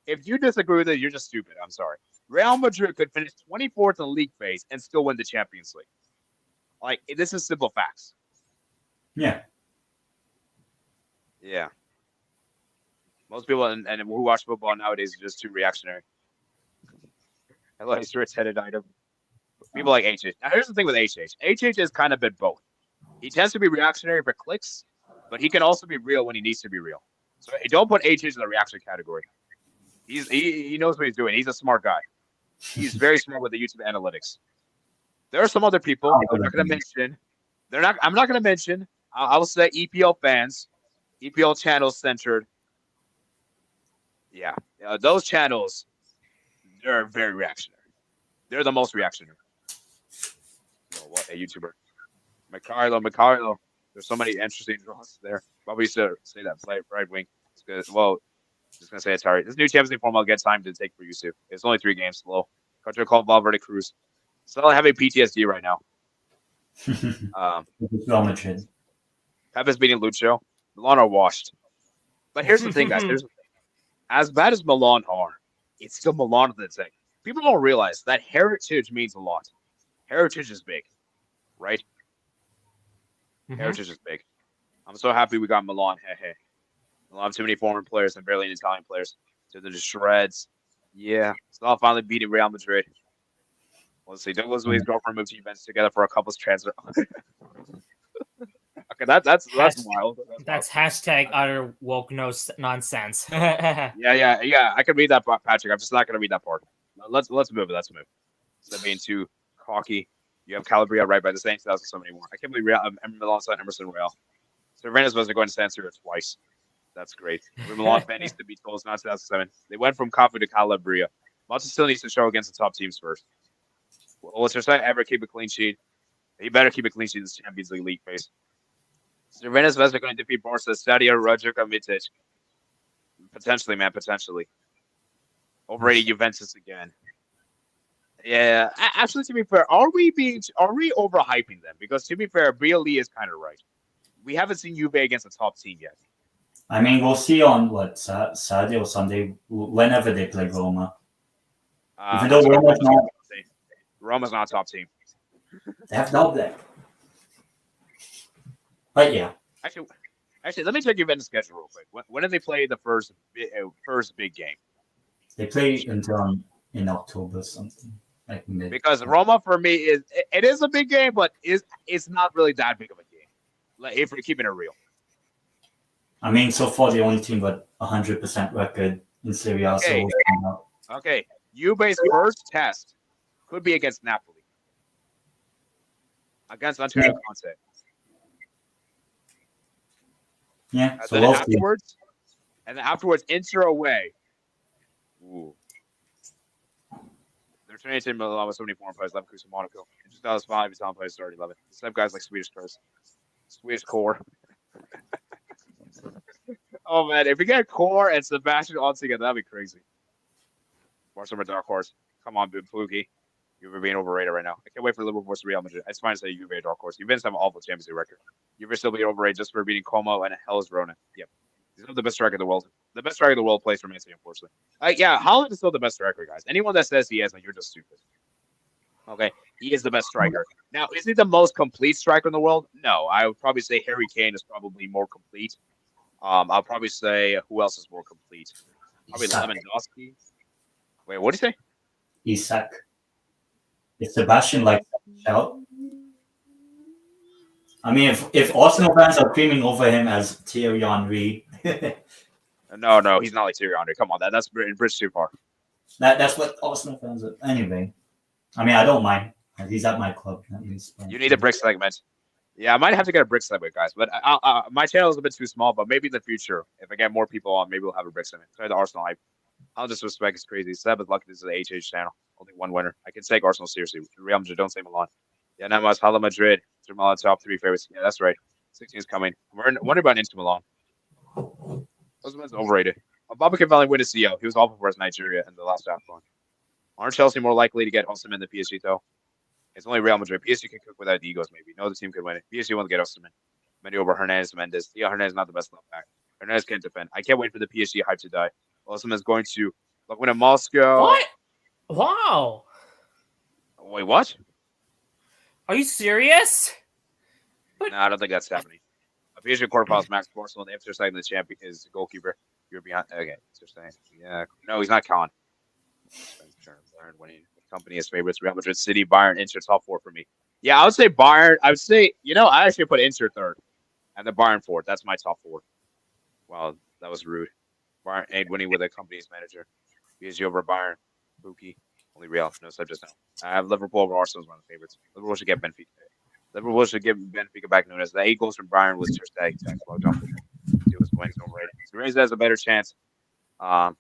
If you disagree with it, you're just stupid. I'm sorry. Real Madrid could finish 24th in the league phase and still win the Champions League. Like this is simple facts. Yeah. Yeah. Most people and who watch football nowadays are just too reactionary. Hello, he's headed item. People like HH. Now, here's the thing with HH. HH has kind of been both. He tends to be reactionary for clicks, but he can also be real when he needs to be real. So don't put HH in the reaction category. He knows what he's doing. He's a smart guy. He's very smart with the YouTube analytics. There are some other people I'm not going to mention. I'm not going to mention. I will say EPL fans, EPL channels centered. Yeah, those channels, they're very reactionary. They're the most reactionary. Oh, what a YouTuber. Mikhailo. There's so many interesting draws there. Probably used to say that play right wing. It's good. Well, just gonna say it's hard. This new Champions League format will get time to take for Yusuf. It's only 3 games slow. Country called Valverde Cruz. Still having PTSD right now. Real Madrid. Pepe's beating Lucho. Milan are washed. But here's the thing, guys. As bad as Milan are, it's still Milan at the thing. People don't realize that heritage means a lot. Heritage is big, right? Heritage is big. I'm so happy we got Milan. Hey. Milan have too many foreign players and barely any Italian players. So they're just shreds. Yeah. Still finally beating Real Madrid. Let's see. Douglas Luiz's girlfriend moved to Juventus together for a couple's transfer. Okay, that's wild. That's hashtag utter woke nonsense. Yeah. I can read that, Patrick. I'm just not gonna read that part. Let's move. Let's move. Instead of being too cocky, you have Calabria right by the Saints. That's so many more. I can't believe Milan signed Emerson Royal. So Rennes was going to San Siro twice. That's great. Milan fan needs to be told it's not 2007. They went from Cafu to Calabria. Malta still needs to show against the top teams first. Will Cersei ever keep a clean sheet? He better keep a clean sheet in this Champions League phase. Rennes are going to defeat Barca, Stadio, Roger Mitic. Potentially, man. Potentially. Overrated Juventus again. Yeah. Actually, to be fair, are we overhyping them? Because to be fair, Brioli is kind of right. We haven't seen Juve against a top team yet. I mean, we'll see on Saturday or Sunday, whenever they play Roma. Even though Roma's not a top team. They have doubt there. But yeah. Actually, let me check Juventus' schedule real quick. When did they play the first big game? They play until in October something. Like mid. Because Roma for me is a big game, but it's not really that big of a game. Like if we're keeping it real. I mean, so far the only team with 100% record in Serie A. Okay. Okay. Juve's first test could be against Napoli. Against Antonio Conte. Yeah. So we'll and then afterwards, Inter away. Ooh. They're turning into Milan with 74 players, Leverkusen, Monaco. In 2005, Italian players started 11. Some guys like Swedish core. Oh man, if we get Core and Sebastian all together, that'd be crazy. Barcelona dark horse. Come on, Pookie. You're being overrated right now. I can't wait for Liverpool versus Real Madrid. It's fine to say Juve a dark horse. Juventus have an awful Champions League record. Juve still being overrated just for beating Como and Hellas Verona. Yep. He's not the best striker in the world. The best striker in the world plays for Man City, unfortunately. Yeah, Haaland is still the best striker, guys. Anyone that says he isn't, you're just stupid. Okay, he is the best striker. Now, is he the most complete striker in the world? No, I would probably say Harry Kane is probably more complete. I'll probably say who else is more complete? Probably Isak. Lewandowski. Wait, what did you say? Isak. If Sebastian likes shout. I mean, if Arsenal fans are screaming over him as Thierry Henry, No, he's not like Thierry Henry. Come on, that's bridge too far. that's what Arsenal fans are. Anyway, I mean, I don't mind. He's at my club at least. You need a brick segment. Yeah, I might have to get a brick segment, guys. But my channel is a bit too small. But maybe in the future, if I get more people on, maybe we'll have a brick segment. Sorry, the Arsenal hype. I'll just respect is crazy. Seb is lucky this is the HH channel. Only one winner. I can take Arsenal seriously. Real Madrid, don't say Milan. Yeah, not much. Hala Madrid. Inter Milan top 3 favorites. Yeah, that's right. 16 is coming. We're wondering about Inter Milan. Osimhen's overrated. Baba can finally win a CO. He was awful for us Nigeria in the last AFCON. Aren't Chelsea more likely to get Osimhen than PSG though? It's only Real Madrid. PSG can cook without the egos, maybe. No other team could win it. PSG won't get Osimhen. Mendy over Hernandez Mendes. Yeah, Hernandez is not the best left back. Hernandez can't defend. I can't wait for the PSG hype to die. Osimhen's going to win in Moscow. What? Wow. Wait, what? Are you serious? No, I don't think that's happening. PSG quarterfinals, Max Barcelona. If they're second, the champion is goalkeeper. You're behind. Okay, so saying, yeah. No, he's not Con. Bayern winning. Company is favorites. Real Madrid, City, Bayern, Inter, top 4 for me. Yeah, I would say Bayern. I would say, I actually put Inter third and the Bayern fourth. That's my top 4. Wow, that was rude. Bayern ain't winning with a company's manager. PSG over Bayern. Pookie. Only Real. No subjects now. I have Liverpool over Arsenal as one of the favorites. Liverpool should get Benfica. Liverpool should give Benfica back Nunes. The 8 goals from Bayern was Ter Stegen. He was winning overrated. So Reyes has a better chance. Again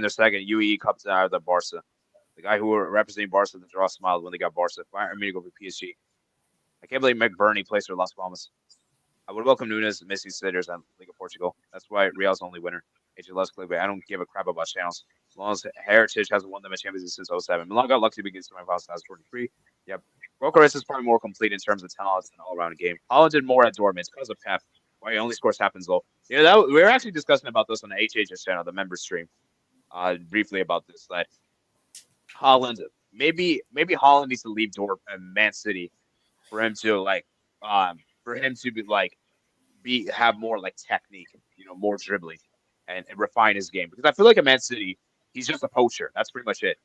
their second UAE Cup out of the Barca. The guy who were representing Barca the draw smiled when they got Barca. Bayern go for PSG. I can't believe McBurney plays for Las Palmas. I would welcome Nunes, Messi, sitters, and League of Portugal. That's why Real's the only winner. AJ loves clickbait. I don't give a crap about channels. Milan's heritage hasn't won them a Champions League since 07. Milan got lucky to begin semifinals in 2023. Yep. Bucharest is probably more complete in terms of talent and all-around game. Holland did more at Dortmund because of Pep. Why he only scores half in goal. We were actually discussing about this on the HHS channel, the member stream, briefly about this. That Holland, maybe Holland needs to leave Man City for him to have more like technique, more dribbling and refine his game. Because I feel like at Man City, he's just a poacher. That's pretty much it.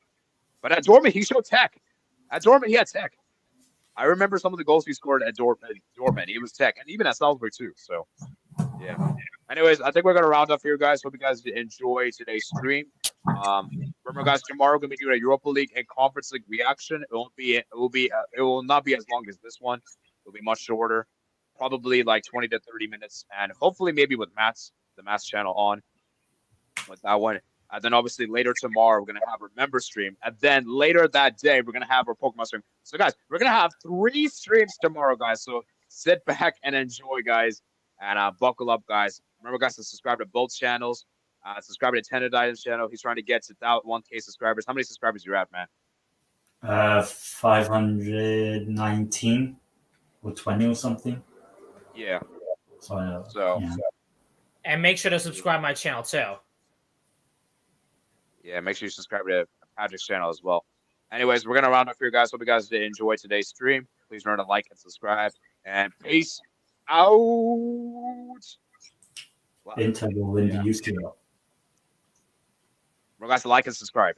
But at Dortmund, he showed tech. At Dortmund, he had tech. I remember some of the goals he scored at Dortmund. He was tech, and even at Salzburg too. So, yeah. Anyways, I think we're gonna round up here, guys. Hope you guys enjoy today's stream. Remember, guys, tomorrow we're gonna be doing a Europa League and Conference League reaction. It will not be as long as this one. It'll be much shorter, probably like 20 to 30 minutes, and hopefully maybe with the Matt's channel on with that one. And then obviously later tomorrow, we're going to have our member stream. And then later that day, we're going to have our Pokemon stream. So, guys, we're going to have 3 streams tomorrow, guys. So sit back and enjoy, guys. And buckle up, guys. Remember, guys, to subscribe to both channels. Subscribe to Tenedide's channel. He's trying to get to 1K subscribers. How many subscribers are you at, man? 519 or 20 or something. Yeah. So yeah. And make sure to subscribe my channel, too. Yeah, make sure you subscribe to Patrick's channel as well. Anyways, we're going to round up here, guys. Hope you guys did enjoy today's stream. Please remember to like and subscribe. And peace out. Inter will win the UCL. Remember, guys, to like and subscribe.